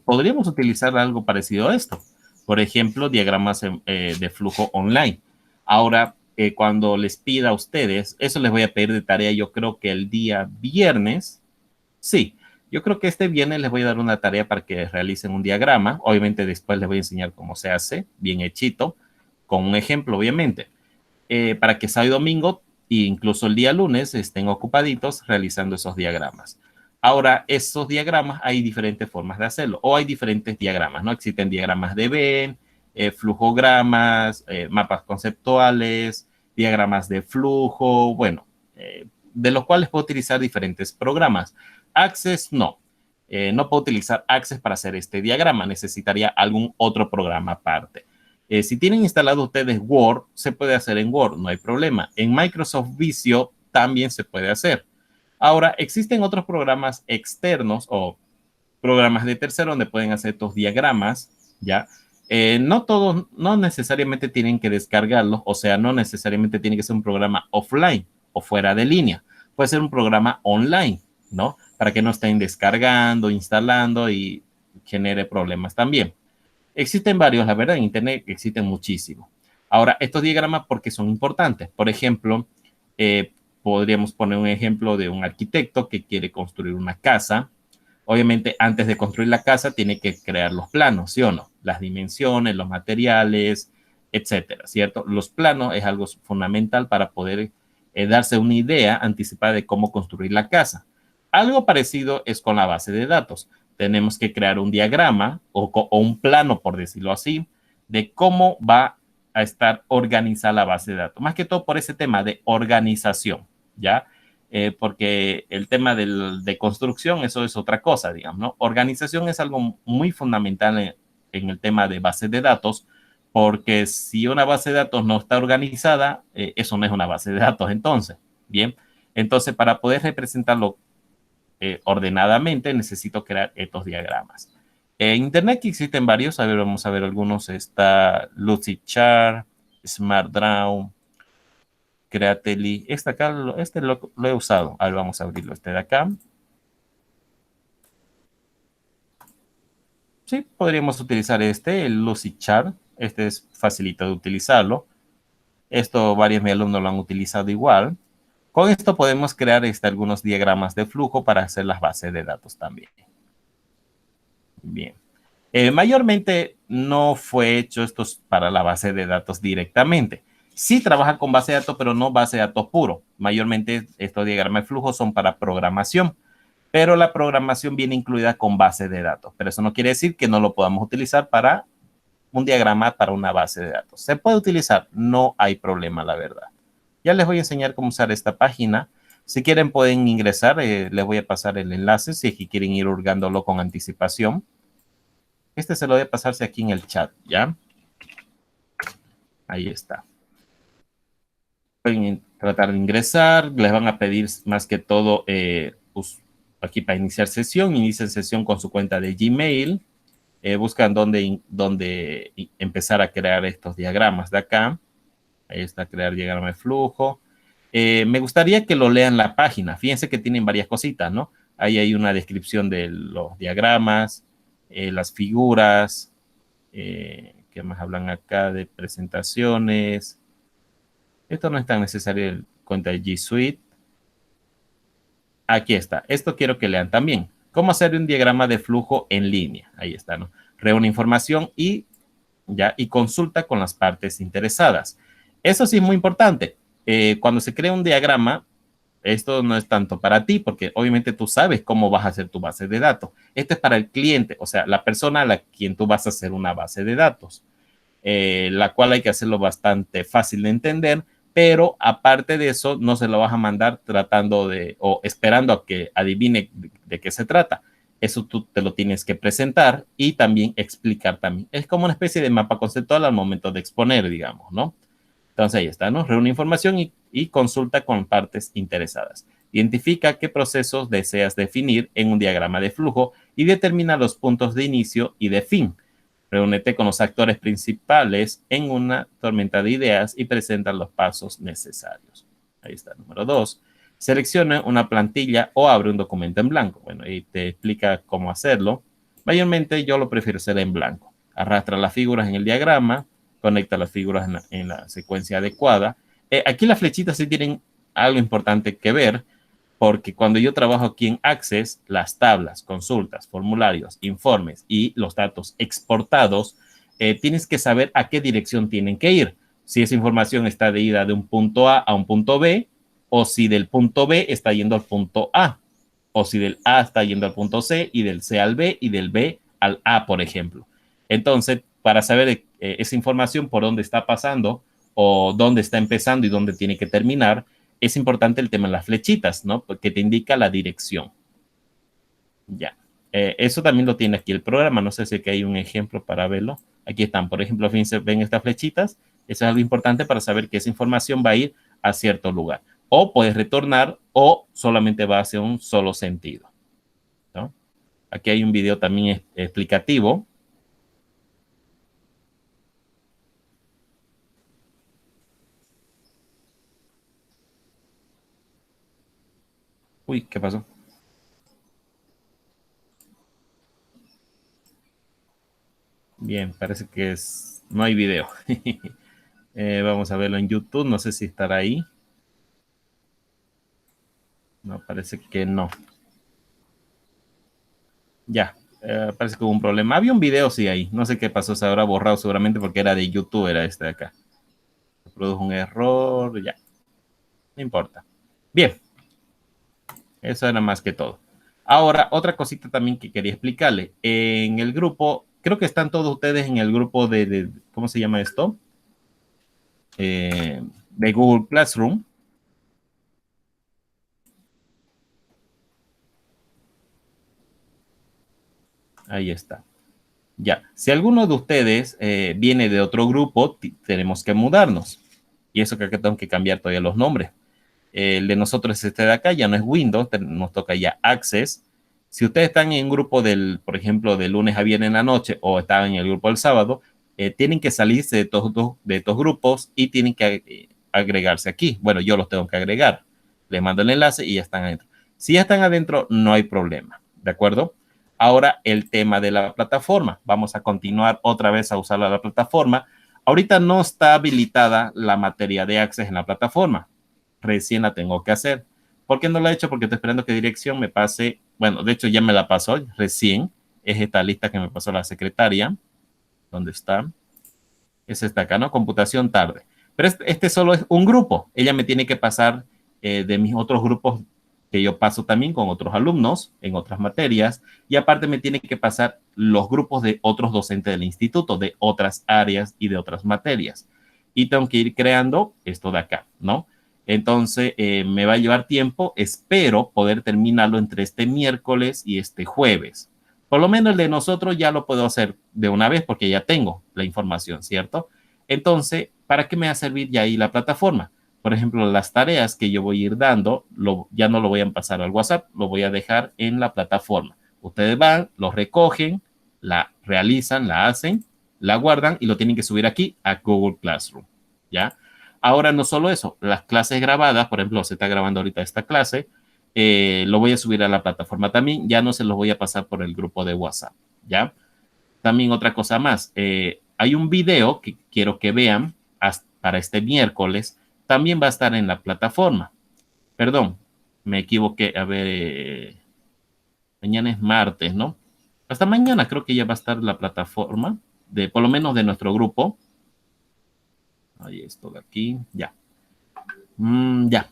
Podríamos utilizar algo parecido a esto. Por ejemplo, diagramas de flujo online. Ahora, cuando les pida a ustedes, eso les voy a pedir de tarea, yo creo que el día viernes, sí, yo creo que este viernes les voy a dar una tarea para que realicen un diagrama. Obviamente después les voy a enseñar cómo se hace, bien hechito, con un ejemplo, obviamente, para que sábado y domingo e incluso el día lunes estén ocupaditos realizando esos diagramas. Ahora, esos diagramas hay diferentes formas de hacerlo, o hay diferentes diagramas, ¿no? Existen diagramas de Venn, flujogramas, mapas conceptuales, diagramas de flujo, bueno, de los cuales puedo utilizar diferentes programas. Access no. No puedo utilizar Access para hacer este diagrama, necesitaría algún otro programa aparte. Si tienen instalado ustedes Word, se puede hacer en Word, no hay problema. En Microsoft Visio también se puede hacer. Ahora, existen otros programas externos o programas de tercero donde pueden hacer estos diagramas, ¿ya? No todos, no necesariamente tienen que descargarlos, o sea, no necesariamente tiene que ser un programa offline o fuera de línea. Puede ser un programa online, ¿no? Para que no estén descargando, instalando y genere problemas también. Existen varios, la verdad, en Internet existen muchísimos. Ahora, estos diagramas, ¿por qué son importantes? Por ejemplo, podríamos poner un ejemplo de un arquitecto que quiere construir una casa. Obviamente, antes de construir la casa, tiene que crear los planos, ¿sí o no? Las dimensiones, los materiales, etcétera, ¿cierto? Los planos es algo fundamental para poder darse una idea anticipada de cómo construir la casa. Algo parecido es con la base de datos. Tenemos que crear un diagrama o un plano, por decirlo así, de cómo va a estar organizada la base de datos. Más que todo por ese tema de organización, ¿ya? Porque el tema de construcción, eso es otra cosa, digamos, ¿no? Organización es algo muy fundamental en el tema de bases de datos, porque si una base de datos no está organizada, eso no es una base de datos, entonces, ¿bien? Entonces, para poder representarlo ordenadamente, necesito crear estos diagramas. En Internet existen varios, a ver, vamos a ver algunos. Está Lucidchart, SmartDraw, Creately. Este acá, lo he usado. A ver, vamos a abrirlo, este de acá. Sí, podríamos utilizar este, el Lucidchart. Este es facilito de utilizarlo. Esto varios de mis alumnos lo han utilizado igual. Con esto podemos crear algunos diagramas de flujo para hacer las bases de datos también. Bien. Mayormente no fue hecho esto para la base de datos directamente. Sí trabaja con base de datos, pero no base de datos puro. Mayormente estos diagramas de flujo son para programación, pero la programación viene incluida con base de datos. Pero eso no quiere decir que no lo podamos utilizar para un diagrama para una base de datos. Se puede utilizar, no hay problema, la verdad. Ya les voy a enseñar cómo usar esta página. Si quieren pueden ingresar, les voy a pasar el enlace si es que quieren ir hurgándolo con anticipación. Este se lo voy a pasarse aquí en el chat, ¿ya? Ahí está. Pueden tratar de ingresar, les van a pedir más que todo pues, aquí para iniciar sesión, inician sesión con su cuenta de Gmail, buscan dónde empezar a crear estos diagramas de acá. Ahí está, crear diagrama de flujo. Me gustaría que lo lean la página. Fíjense que tienen varias cositas, ¿no? Ahí hay una descripción de los diagramas, las figuras, ¿qué más hablan acá? De presentaciones. Esto no es tan necesario en cuenta de G Suite. Aquí está. Esto quiero que lean también. ¿Cómo hacer un diagrama de flujo en línea? Ahí está, ¿no? Reúne información y consulta con las partes interesadas. Eso sí es muy importante. Cuando se crea un diagrama, esto no es tanto para ti, porque obviamente tú sabes cómo vas a hacer tu base de datos. Este es para el cliente, o sea, la persona a la quien tú vas a hacer una base de datos, la cual hay que hacerlo bastante fácil de entender, pero aparte de eso, no se lo vas a mandar tratando de o esperando a que adivine de qué se trata. Eso tú te lo tienes que presentar y también explicar también. Es como una especie de mapa conceptual al momento de exponer, digamos, ¿no? Entonces ahí está, ¿no? Reúne información y consulta con partes interesadas. Identifica qué procesos deseas definir en un diagrama de flujo y determina los puntos de inicio y de fin. Reúnete con los actores principales en una tormenta de ideas y presenta los pasos necesarios. Ahí está, número 2. Selecciona una plantilla o abre un documento en blanco. Bueno, ahí te explica cómo hacerlo. Mayormente yo lo prefiero hacer en blanco. arrastra las figuras en el diagrama, conecta las figuras en la secuencia adecuada. Aquí las flechitas sí tienen algo importante que ver, porque cuando yo trabajo aquí en Access, las tablas, consultas, formularios, informes y los datos exportados, tienes que saber a qué dirección tienen que ir. Si esa información está de ida de un punto A un punto B, o si del punto B está yendo al punto A, o si del A está yendo al punto C y del C al B y del B al A, por ejemplo. Entonces, para saber esa información por dónde está pasando o dónde está empezando y dónde tiene que terminar, es importante el tema de las flechitas, ¿no? Porque te indica la dirección. Ya. Eso también lo tiene aquí el programa. No sé si aquí hay un ejemplo para verlo. Aquí están, por ejemplo, fíjense, ven estas flechitas. Eso es algo importante para saber que esa información va a ir a cierto lugar. O puedes retornar o solamente va hacia un solo sentido, ¿no? Aquí hay un video también explicativo. Uy, ¿qué pasó? Bien, parece que no hay video. Vamos a verlo en YouTube. No sé si estará ahí. No, parece que no. Ya, parece que hubo un problema. Había un video, sí, ahí. No sé qué pasó, se habrá borrado seguramente porque era de YouTube, era este de acá. Se produjo un error, ya. No importa. Bien, eso era más que todo. Ahora, otra cosita también que quería explicarle. En el grupo, creo que están todos ustedes en el grupo ¿cómo se llama esto? De Google Classroom. Ahí está. Ya, si alguno de ustedes viene de otro grupo, tenemos que mudarnos. Y eso que acá tengo que cambiar todavía los nombres. El de nosotros es este de acá, ya no es Windows, nos toca ya Access. Si ustedes están en un grupo por ejemplo, de lunes a viernes en la noche o están en el grupo del sábado, tienen que salirse de estos grupos y tienen que agregarse aquí. Bueno, yo los tengo que agregar. Les mando el enlace y ya están adentro. Si ya están adentro, no hay problema, ¿de acuerdo? Ahora el tema de la plataforma. Vamos a continuar otra vez a usar la plataforma. Ahorita no está habilitada la materia de Access en la plataforma. Recién la tengo que hacer. ¿Por qué no la he hecho? Porque estoy esperando que dirección me pase. Bueno, de hecho ya me la pasó recién. Es esta lista que me pasó la secretaria. ¿Dónde está? Es esta acá, ¿no? Computación tarde. Pero este solo es un grupo. Ella me tiene que pasar de mis otros grupos que yo paso también con otros alumnos en otras materias. Y aparte me tiene que pasar los grupos de otros docentes del instituto, de otras áreas y de otras materias. Y tengo que ir creando esto de acá, ¿no? Entonces, me va a llevar tiempo. Espero poder terminarlo entre este miércoles y este jueves. Por lo menos el de nosotros ya lo puedo hacer de una vez porque ya tengo la información, ¿cierto? Entonces, ¿para qué me va a servir ya ahí la plataforma? Por ejemplo, las tareas que yo voy a ir dando, ya no lo voy a pasar al WhatsApp, lo voy a dejar en la plataforma. Ustedes van, lo recogen, la realizan, la hacen, la guardan y lo tienen que subir aquí a Google Classroom, ¿ya? Ahora no solo eso, las clases grabadas, por ejemplo, se está grabando ahorita esta clase, lo voy a subir a la plataforma también, ya no se los voy a pasar por el grupo de WhatsApp, ¿ya? También otra cosa más, hay un video que quiero que vean para este miércoles, también va a estar en la plataforma. Perdón, me equivoqué, a ver, mañana es martes, ¿no? Hasta mañana creo que ya va a estar la plataforma, por lo menos de nuestro grupo. Ahí esto de aquí, ya. Ya.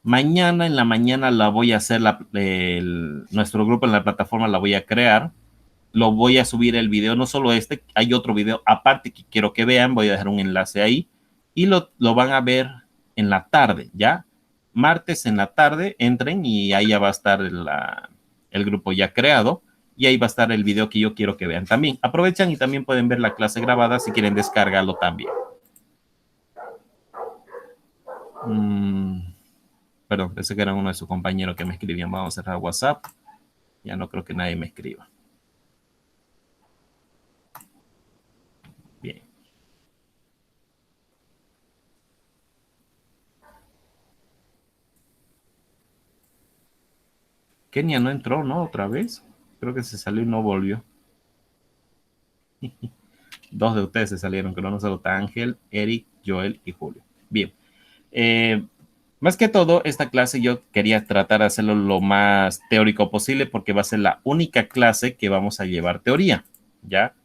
Mañana en la mañana la voy a hacer, nuestro grupo en la plataforma la voy a crear. Lo voy a subir el video, no solo este, hay otro video aparte que quiero que vean, voy a dejar un enlace ahí y lo van a ver en la tarde, ¿ya? Martes en la tarde, entren y ahí ya va a estar el grupo ya creado y ahí va a estar el video que yo quiero que vean también. Aprovechan y también pueden ver la clase grabada si quieren descargarlo también. Perdón, pensé que era uno de sus compañeros que me escribían. Vamos a cerrar WhatsApp. Ya no creo que nadie me escriba. Bien. Kenia no entró, ¿no? Otra vez. Creo que se salió y no volvió. 2 de ustedes se salieron, que no solo está Ángel, Eric, Joel y Julio. Bien. Más que todo, esta clase yo quería tratar de hacerlo lo más teórico posible porque va a ser la única clase que vamos a llevar teoría, ¿ya?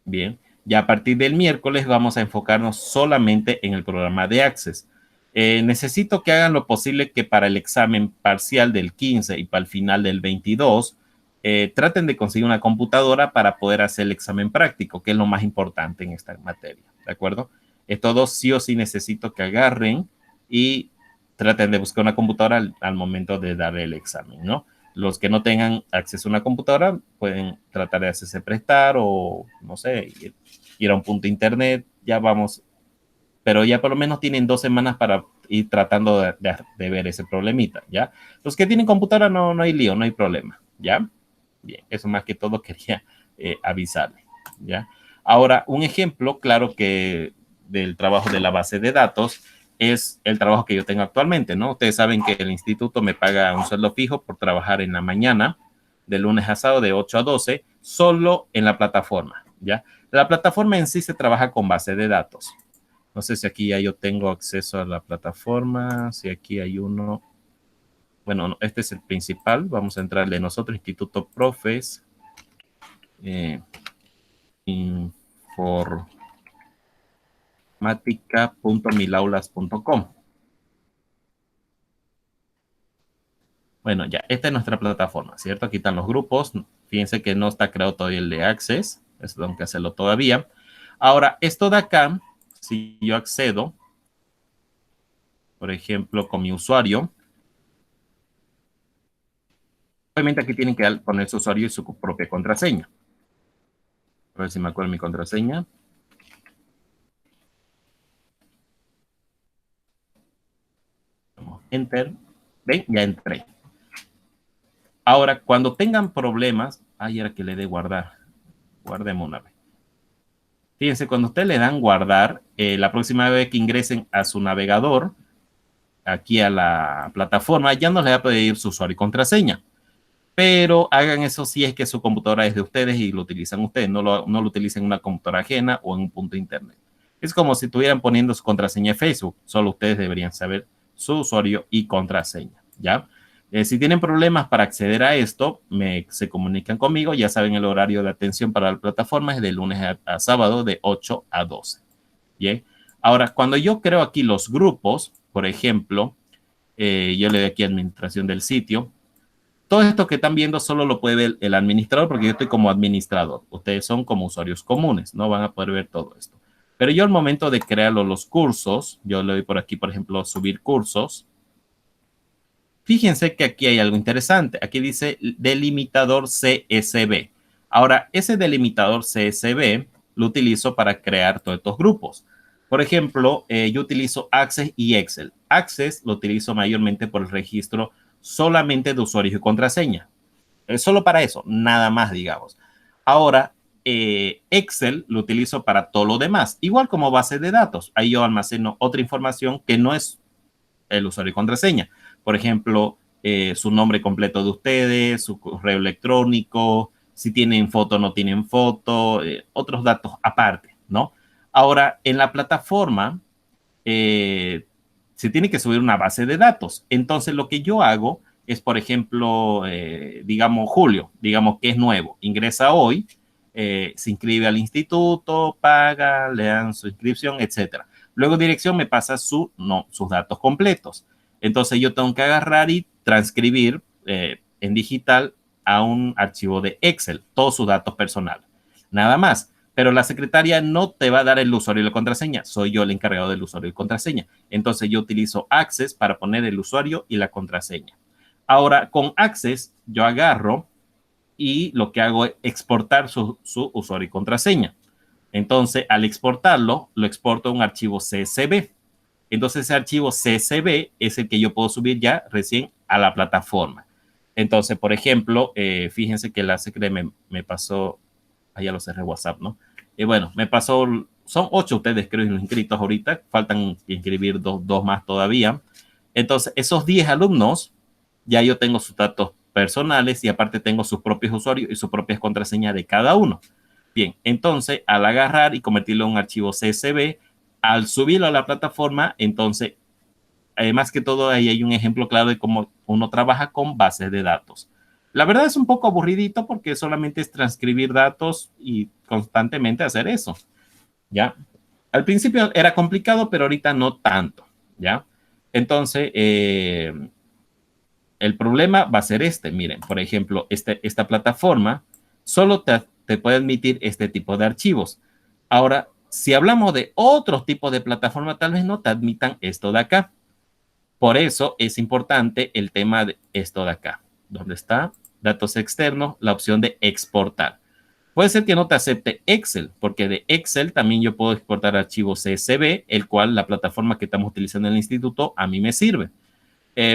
Bien, ya a partir del miércoles vamos a enfocarnos solamente en el programa de Access. Necesito que hagan lo posible que para el examen parcial del 15 y para el final del 22 traten de conseguir una computadora para poder hacer el examen práctico, que es lo más importante en esta materia, ¿de acuerdo? Estos dos sí o sí necesito que agarren y traten de buscar una computadora al momento de dar el examen, ¿no? Los que no tengan acceso a una computadora pueden tratar de hacerse prestar o, no sé, ir a un punto de internet, ya vamos, pero ya por lo menos tienen 2 semanas para ir tratando de ver ese problemita, ¿ya? Los que tienen computadora no hay lío, no hay problema, ¿ya? Bien, eso más que todo quería avisarle, ¿ya? Ahora, un ejemplo, claro que del trabajo de la base de datos es el trabajo que yo tengo actualmente, ¿no? Ustedes saben que el instituto me paga un sueldo fijo por trabajar en la mañana, de lunes a sábado, de 8 a 12, solo en la plataforma, ¿ya? La plataforma en sí se trabaja con base de datos. No sé si aquí ya yo tengo acceso a la plataforma, si aquí hay uno. Bueno, no, este es el principal. Vamos a entrarle nosotros, Instituto Profes. Informática.milaulas.com. Bueno, ya, esta es nuestra plataforma, ¿cierto? Aquí están los grupos. Fíjense que no está creado todavía el de Access. Eso tengo que hacerlo todavía. Ahora, esto de acá, si yo accedo, por ejemplo, con mi usuario, obviamente aquí tienen que poner su usuario y su propia contraseña. A ver si me acuerdo mi contraseña. Enter. ¿Ven? Ya entré. Ahora, cuando tengan problemas, era que le dé guardar. Guardemos una vez. Fíjense, cuando ustedes le dan guardar, la próxima vez que ingresen a su navegador, aquí a la plataforma, ya no les va a pedir su usuario y contraseña. Pero hagan eso si es que su computadora es de ustedes y lo utilizan ustedes, no lo utilicen en una computadora ajena o en un punto de internet. Es como si estuvieran poniendo su contraseña de Facebook, solo ustedes deberían saber su usuario y contraseña, ¿ya? Si tienen problemas para acceder a esto, se comunican conmigo, ya saben el horario de atención para la plataforma es de lunes a sábado de 8 a 12, ¿bien? Ahora, cuando yo creo aquí los grupos, por ejemplo, yo le doy aquí administración del sitio, todo esto que están viendo solo lo puede ver el administrador porque yo estoy como administrador. Ustedes son como usuarios comunes, no van a poder ver todo esto. Pero yo al momento de crear los cursos, yo le doy por aquí, por ejemplo, subir cursos. Fíjense que aquí hay algo interesante. Aquí dice delimitador CSV. Ahora, ese delimitador CSV lo utilizo para crear todos estos grupos. Por ejemplo, yo utilizo Access y Excel. Access lo utilizo mayormente por el registro solamente de usuarios y contraseña. Solo para eso, nada más, digamos. Ahora, Excel lo utilizo para todo lo demás, igual como base de datos. Ahí yo almaceno otra información que no es el usuario y contraseña. Por ejemplo, su nombre completo de ustedes, su correo electrónico, si tienen foto o no tienen foto, otros datos aparte, ¿no? Ahora, en la plataforma, se tiene que subir una base de datos. Entonces, lo que yo hago es, por ejemplo, digamos, Julio, digamos que es nuevo, ingresa hoy, se inscribe al instituto, paga, le dan su inscripción, etcétera. Luego dirección me pasa sus datos completos. Entonces yo tengo que agarrar y transcribir en digital a un archivo de Excel, todos sus datos personales. Nada más. Pero la secretaria no te va a dar el usuario y la contraseña. Soy yo el encargado del usuario y contraseña. Entonces yo utilizo Access para poner el usuario y la contraseña. Ahora, con Access yo agarro y lo que hago es exportar su usuario y contraseña. Entonces, al exportarlo, lo exporto a un archivo CSV. Entonces, ese archivo CSV es el que yo puedo subir ya recién a la plataforma. Entonces, por ejemplo, fíjense que la secretaria me pasó, ya lo cerré WhatsApp, ¿no? Y bueno, me pasó, son 8 ustedes creo los inscritos ahorita, faltan inscribir dos más todavía. Entonces, esos 10 alumnos, ya yo tengo sus datos personales y aparte tengo sus propios usuarios y sus propias contraseñas de cada uno. Bien, entonces al agarrar y convertirlo en un archivo CSV, al subirlo a la plataforma, entonces, más que todo, ahí hay un ejemplo claro de cómo uno trabaja con bases de datos. La verdad es un poco aburridito porque solamente es transcribir datos y constantemente hacer eso, ¿ya? Al principio era complicado, pero ahorita no tanto, ¿ya? Entonces, el problema va a ser este. Miren, por ejemplo, esta plataforma solo te puede admitir este tipo de archivos. Ahora, si hablamos de otros tipos de plataforma, tal vez no te admitan esto de acá. Por eso es importante el tema de esto de acá. ¿Dónde está? Datos externos, la opción de exportar. Puede ser que no te acepte Excel, porque de Excel también yo puedo exportar archivos CSV, el cual la plataforma que estamos utilizando en el instituto a mí me sirve.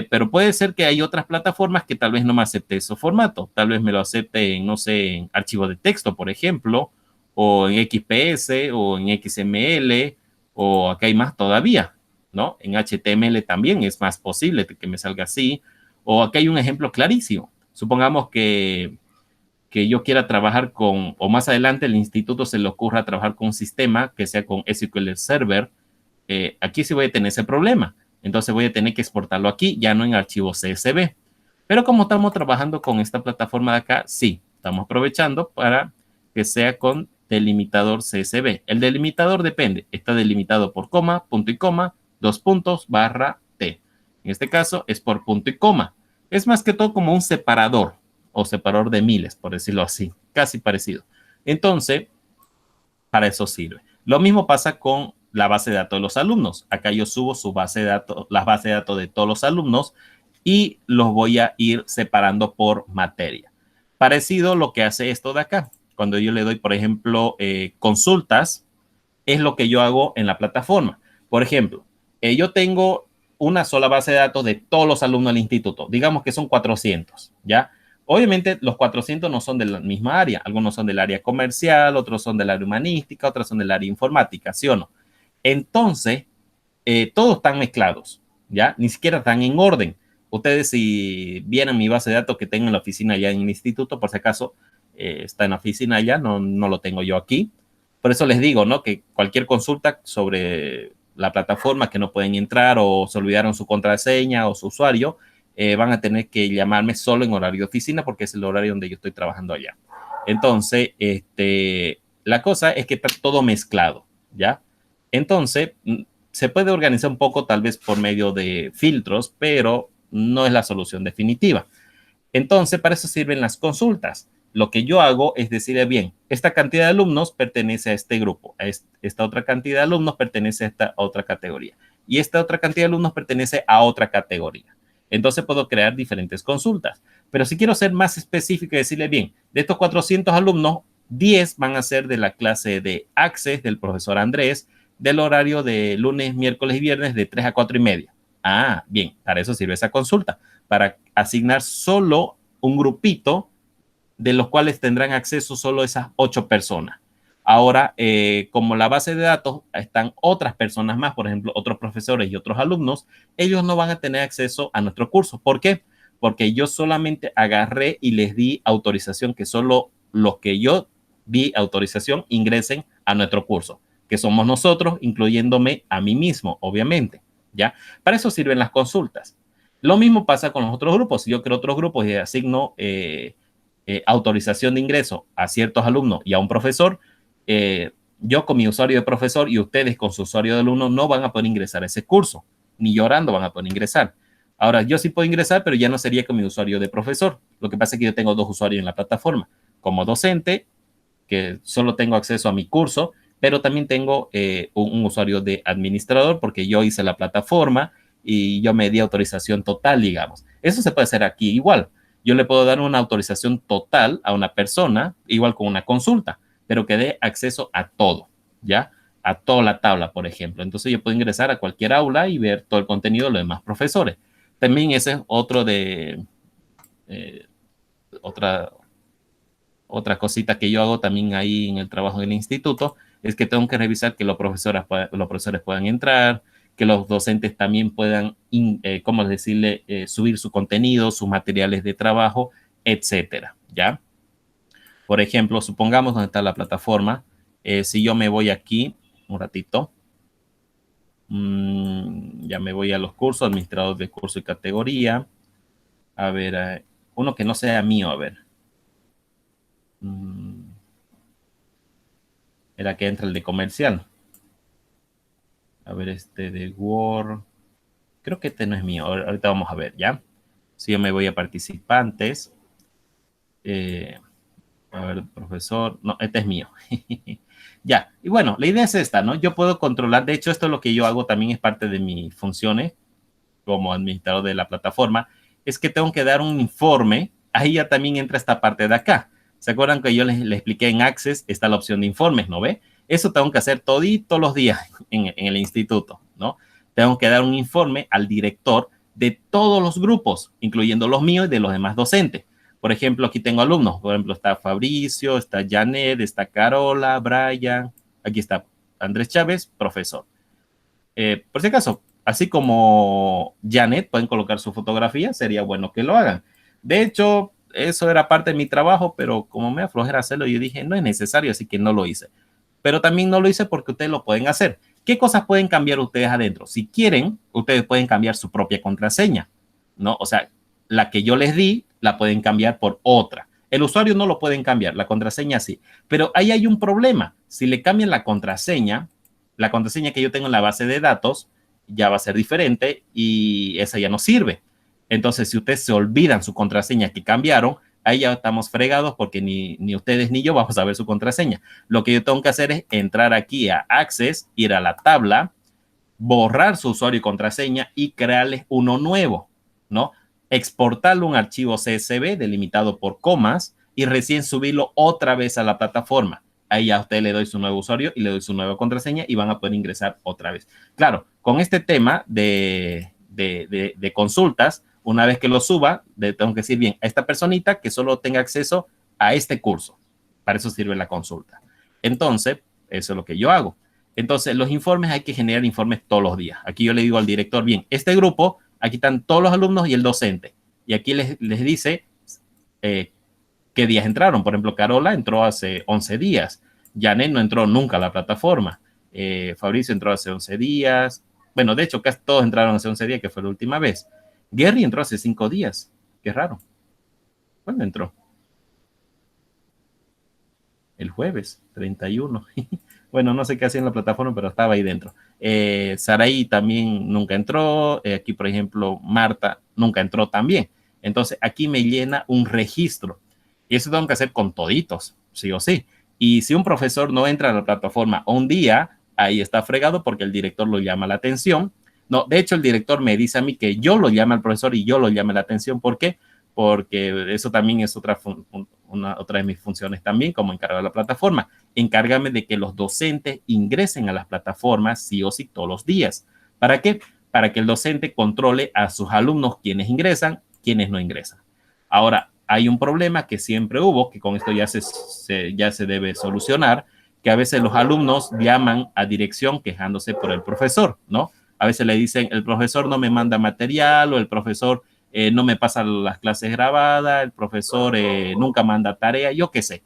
Pero puede ser que hay otras plataformas que tal vez no me acepte esos formatos. Tal vez me lo acepte en, no sé, en archivo de texto, por ejemplo, o en XPS, o en XML, o acá hay más todavía, ¿no? En HTML también es más posible que me salga así. O acá hay un ejemplo clarísimo. Supongamos que yo quiera trabajar con, o más adelante el instituto se le ocurra trabajar con un sistema que sea con SQL Server, aquí sí voy a tener ese problema. Entonces voy a tener que exportarlo aquí, ya no en archivo CSV. Pero como estamos trabajando con esta plataforma de acá, sí, estamos aprovechando para que sea con delimitador CSV. El delimitador depende, está delimitado por coma, punto y coma, dos puntos, barra T. En este caso es por punto y coma. Es más que todo como un separador o separador de miles, por decirlo así, casi parecido. Entonces, para eso sirve. Lo mismo pasa con la base de datos de los alumnos. Acá yo subo su base de datos, las bases de datos de todos los alumnos y los voy a ir separando por materia. Parecido lo que hace esto de acá. Cuando yo le doy, por ejemplo, consultas, es lo que yo hago en la plataforma. Por ejemplo, yo tengo una sola base de datos de todos los alumnos del instituto. Digamos que son 400, ¿ya? Obviamente los 400 no son de la misma área. Algunos son del área comercial, otros son del área humanística, otros son del área informática, ¿sí o no? Entonces, todos están mezclados, ¿ya? Ni siquiera están en orden. Ustedes si vienen mi base de datos que tengo en la oficina allá en el instituto, por si acaso está en la oficina allá, no lo tengo yo aquí. Por eso les digo, ¿no? Que cualquier consulta sobre la plataforma que no pueden entrar o se olvidaron su contraseña o su usuario, van a tener que llamarme solo en horario de oficina porque es el horario donde yo estoy trabajando allá. Entonces, la cosa es que está todo mezclado, ¿ya? Entonces, se puede organizar un poco tal vez por medio de filtros, pero no es la solución definitiva. Entonces, para eso sirven las consultas. Lo que yo hago es decirle, bien, esta cantidad de alumnos pertenece a este grupo, esta otra cantidad de alumnos pertenece a esta otra categoría y esta otra cantidad de alumnos pertenece a otra categoría. Entonces puedo crear diferentes consultas. Pero si quiero ser más específico y decirle, bien, de estos 400 alumnos, 10 van a ser de la clase de Access del profesor Andrés, del horario de lunes, miércoles y viernes de 3 a 4 y media. Ah, bien, para eso sirve esa consulta, para asignar solo un grupito de los cuales tendrán acceso solo esas 8 personas. Ahora, como la base de datos están otras personas más, por ejemplo, otros profesores y otros alumnos, ellos no van a tener acceso a nuestro curso. ¿Por qué? Porque yo solamente agarré y les di autorización que solo los que yo di autorización ingresen a nuestro curso, que somos nosotros, incluyéndome a mí mismo, obviamente. ¿Ya? Para eso sirven las consultas. Lo mismo pasa con los otros grupos. Si yo creo otros grupos y asigno autorización de ingreso a ciertos alumnos y a un profesor, yo con mi usuario de profesor y ustedes con su usuario de alumno no van a poder ingresar a ese curso, ni llorando van a poder ingresar. Ahora, yo sí puedo ingresar, pero ya no sería con mi usuario de profesor. Lo que pasa es que yo tengo dos usuarios en la plataforma. Como docente, que solo tengo acceso a mi curso, pero también tengo un usuario de administrador porque yo hice la plataforma y yo me di autorización total, digamos. Eso se puede hacer aquí igual. Yo le puedo dar una autorización total a una persona, igual con una consulta, pero que dé acceso a todo, ¿ya? A toda la tabla, por ejemplo. Entonces yo puedo ingresar a cualquier aula y ver todo el contenido de los demás profesores. También ese es otro de, eh, otra, otra cosita que yo hago también ahí en el trabajo del instituto, es que tengo que revisar que los profesores puedan entrar, que los docentes también puedan, ¿cómo decirle?, subir su contenido, sus materiales de trabajo, etcétera, ¿ya? Por ejemplo, supongamos donde está la plataforma. Si yo me voy aquí un ratito, ya me voy a los cursos, administrador de curso y categoría. A ver, uno que no sea mío, a ver. Era que entra el de comercial. A ver, este de Word. Creo que este no es mío. Ahorita vamos a ver, ¿ya? Si yo me voy a participantes. A ver, profesor. No, este es mío. Ya. Y bueno, la idea es esta, ¿no? Yo puedo controlar. De hecho, esto es lo que yo hago. También es parte de mis funciones como administrador de la plataforma. Es que tengo que dar un informe. Ahí ya también entra esta parte de acá. ¿Se acuerdan que yo les expliqué en Access? Está la opción de informes, ¿no ve? Eso tengo que hacer todos los días en el instituto, ¿no? Tengo que dar un informe al director de todos los grupos, incluyendo los míos y de los demás docentes. Por ejemplo, aquí tengo alumnos. Por ejemplo, está Fabricio, está Janet, está Carola, Brian. Aquí está Andrés Chávez, profesor. Por si acaso, así como Janet, pueden colocar su fotografía, sería bueno que lo hagan. De hecho, eso era parte de mi trabajo, pero como me aflojera hacerlo, yo dije, no es necesario, así que no lo hice. Pero también no lo hice porque ustedes lo pueden hacer. ¿Qué cosas pueden cambiar ustedes adentro? Si quieren, ustedes pueden cambiar su propia contraseña, ¿no? O sea, la que yo les di, la pueden cambiar por otra. El usuario no lo pueden cambiar, la contraseña sí. Pero ahí hay un problema. Si le cambian la contraseña que yo tengo en la base de datos ya va a ser diferente y esa ya no sirve. Entonces, si ustedes se olvidan su contraseña que cambiaron, ahí ya estamos fregados porque ni ustedes ni yo vamos a ver su contraseña. Lo que yo tengo que hacer es entrar aquí a Access, ir a la tabla, borrar su usuario y contraseña y crearles uno nuevo, ¿no? Exportarlo un archivo CSV delimitado por comas y recién subirlo otra vez a la plataforma. Ahí a usted le doy su nuevo usuario y le doy su nueva contraseña y van a poder ingresar otra vez. Claro, con este tema de consultas, una vez que lo suba, tengo que decir bien a esta personita que solo tenga acceso a este curso. Para eso sirve la consulta. Entonces, eso es lo que yo hago. Entonces, los informes hay que generar informes todos los días. Aquí yo le digo al director, bien, este grupo, aquí están todos los alumnos y el docente. Y aquí les dice qué días entraron. Por ejemplo, Carola entró hace 11 días. Janet no entró nunca a la plataforma. Fabricio entró hace 11 días. Bueno, de hecho, casi todos entraron hace 11 días, que fue la última vez. Gary entró hace 5 días. Qué raro. ¿Cuándo entró? El jueves, 31. Bueno, no sé qué hacía en la plataforma, pero estaba ahí dentro. Saraí también nunca entró. Aquí, por ejemplo, Marta nunca entró también. Entonces, aquí me llena un registro. Y eso tengo que hacer con toditos, sí o sí. Y si un profesor no entra a la plataforma un día, ahí está fregado porque el director lo llama la atención. No, de hecho, el director me dice a mí que yo lo llame al profesor y yo lo llame la atención. ¿Por qué? Porque eso también es otra de mis funciones también como encargado de la plataforma. Encárgame de que los docentes ingresen a las plataformas sí o sí todos los días. ¿Para qué? Para que el docente controle a sus alumnos quienes ingresan, quienes no ingresan. Ahora, hay un problema que siempre hubo, que con esto ya se debe solucionar, que a veces los alumnos llaman a dirección quejándose por el profesor, ¿no? A veces le dicen, el profesor no me manda material o el profesor no me pasa las clases grabadas, el profesor nunca manda tarea, yo qué sé.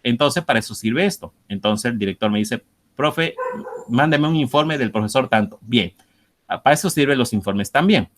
Entonces, para eso sirve esto. Entonces, el director me dice, profe, mándeme un informe del profesor tanto. Bien, para eso sirven los informes también.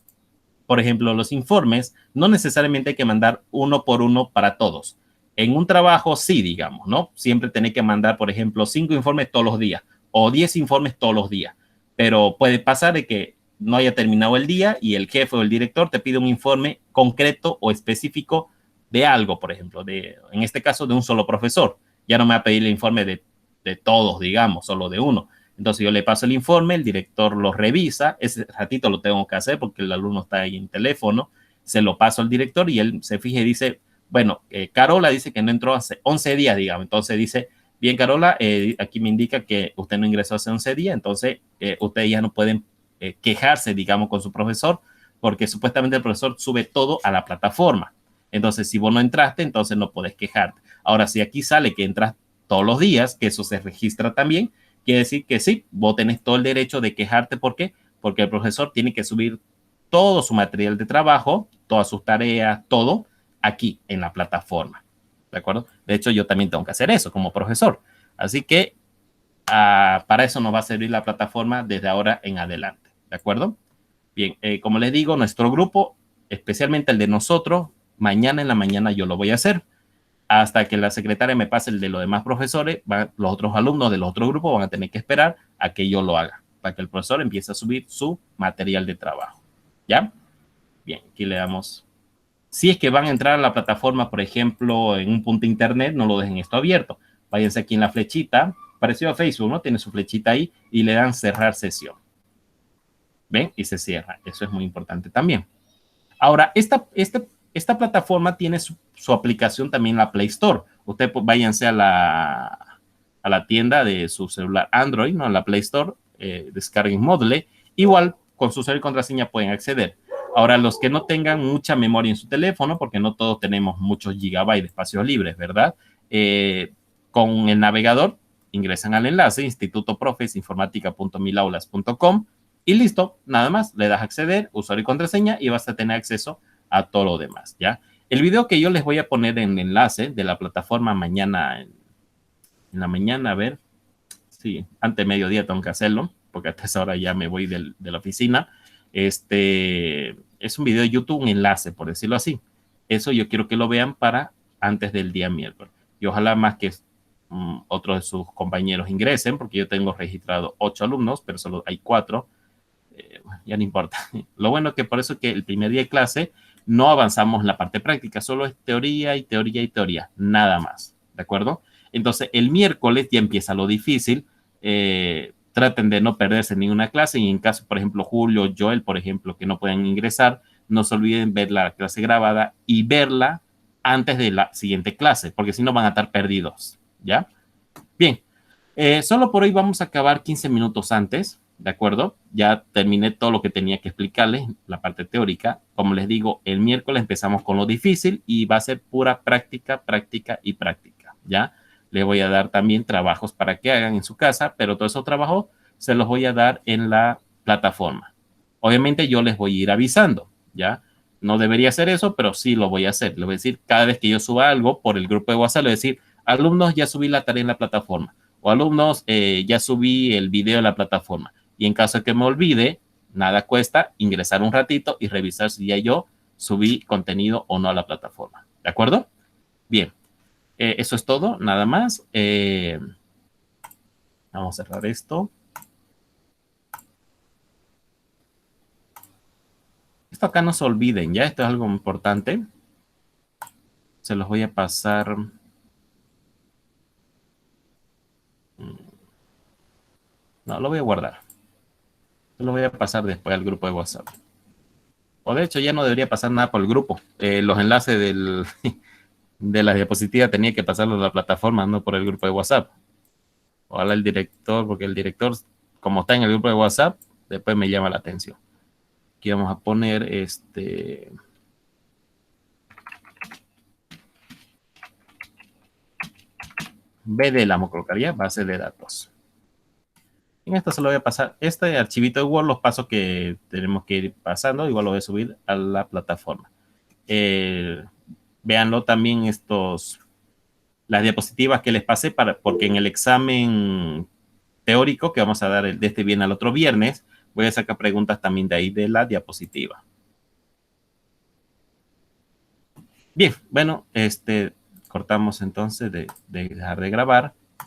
Por ejemplo, los informes no necesariamente hay que mandar uno por uno para todos. En un trabajo sí, digamos, ¿no? Siempre tenés que mandar, por ejemplo, 5 informes todos los días o 10 informes todos los días. Pero puede pasar de que no haya terminado el día y el jefe o el director te pide un informe concreto o específico de algo, por ejemplo, en este caso de un solo profesor. Ya no me va a pedir el informe de todos, digamos, solo de uno. Entonces yo le paso el informe, el director lo revisa, ese ratito lo tengo que hacer porque el alumno está ahí en teléfono, se lo paso al director y él se fija y dice, bueno, Carola dice que no entró hace 11 días, digamos. Entonces dice, bien, Carola, aquí me indica que usted no ingresó hace 11 días, entonces ustedes ya no pueden quejarse, digamos, con su profesor, porque supuestamente el profesor sube todo a la plataforma. Entonces, si vos no entraste, entonces no podés quejarte. Ahora, si aquí sale que entras todos los días, que eso se registra también, quiere decir que sí, vos tenés todo el derecho de quejarte. ¿Por qué? porque el profesor tiene que subir todo su material de trabajo, todas sus tareas, todo aquí en la plataforma. ¿De acuerdo? De hecho, yo también tengo que hacer eso como profesor. Así que para eso nos va a servir la plataforma desde ahora en adelante. ¿De acuerdo? Bien, como les digo, nuestro grupo, especialmente el de nosotros, mañana en la mañana yo lo voy a hacer. Hasta que la secretaria me pase el de los demás profesores, los otros alumnos de los otros grupos van a tener que esperar a que yo lo haga, para que el profesor empiece a subir su material de trabajo. ¿Ya? Bien, aquí le damos. Si es que van a entrar a la plataforma, por ejemplo, en un punto de internet, no lo dejen esto abierto. Váyanse aquí en la flechita, parecido a Facebook, ¿no? Tiene su flechita ahí y le dan cerrar sesión. ¿Ven? Y se cierra. Eso es muy importante también. Ahora, esta plataforma tiene su aplicación también en la Play Store. Usted váyanse a la tienda de su celular Android, ¿no? A la Play Store, descarguen Moodle. Igual, con su usuario y contraseña pueden acceder. Ahora, los que no tengan mucha memoria en su teléfono, porque no todos tenemos muchos gigabytes de espacios libres, ¿verdad? Con el navegador, ingresan al enlace institutoprofesinformatica.milaulas.com y listo, nada más, le das a acceder, usuario y contraseña y vas a tener acceso a todo lo demás, ¿ya? El video que yo les voy a poner en el enlace de la plataforma mañana, en la mañana, a ver, sí, antes de mediodía tengo que hacerlo, porque hasta esa hora ya me voy de la oficina. Es un video de YouTube, un enlace, por decirlo así. Eso yo quiero que lo vean para antes del día miércoles. Y ojalá más que otros de sus compañeros ingresen, porque yo tengo registrado 8 alumnos, pero solo hay 4. Ya no importa. Lo bueno es que por eso que el primer día de clase no avanzamos en la parte práctica, solo es teoría y teoría y teoría, nada más, ¿de acuerdo? Entonces, el miércoles ya empieza lo difícil. Traten de no perderse ninguna clase y en caso, por ejemplo, Julio, Joel, por ejemplo, que no puedan ingresar, no se olviden ver la clase grabada y verla antes de la siguiente clase, porque si no van a estar perdidos, ¿ya? Bien, solo por hoy vamos a acabar 15 minutos antes, ¿de acuerdo? Ya terminé todo lo que tenía que explicarles, la parte teórica. Como les digo, el miércoles empezamos con lo difícil y va a ser pura práctica, práctica y práctica, ¿ya? Les voy a dar también trabajos para que hagan en su casa, pero todos esos trabajos se los voy a dar en la plataforma. Obviamente yo les voy a ir avisando, ¿ya? No debería hacer eso, pero sí lo voy a hacer. Les voy a decir, cada vez que yo suba algo por el grupo de WhatsApp, le voy a decir, alumnos, ya subí la tarea en la plataforma. O alumnos, ya subí el video en la plataforma. Y en caso de que me olvide, nada cuesta ingresar un ratito y revisar si ya yo subí contenido o no a la plataforma. ¿De acuerdo? Bien. Eso es todo, nada más. Vamos a cerrar esto. Esto acá no se olviden, ya esto es algo importante. Se los voy a pasar. No, lo voy a guardar. Se lo voy a pasar después al grupo de WhatsApp. O de hecho ya no debería pasar nada por el grupo. Los enlaces de la diapositiva tenía que pasarlo a la plataforma, no por el grupo de WhatsApp. Ojalá el director, porque el director, como está en el grupo de WhatsApp, después me llama la atención. Aquí vamos a poner BD la colocaría, base de datos. En esto se lo voy a pasar. Este archivito de Word, los pasos que tenemos que ir pasando, igual lo voy a subir a la plataforma. Véanlo también las diapositivas que les pasé, porque en el examen teórico que vamos a dar de este viernes al otro viernes, voy a sacar preguntas también de ahí de la diapositiva. Bien, bueno, cortamos entonces de dejar de grabar.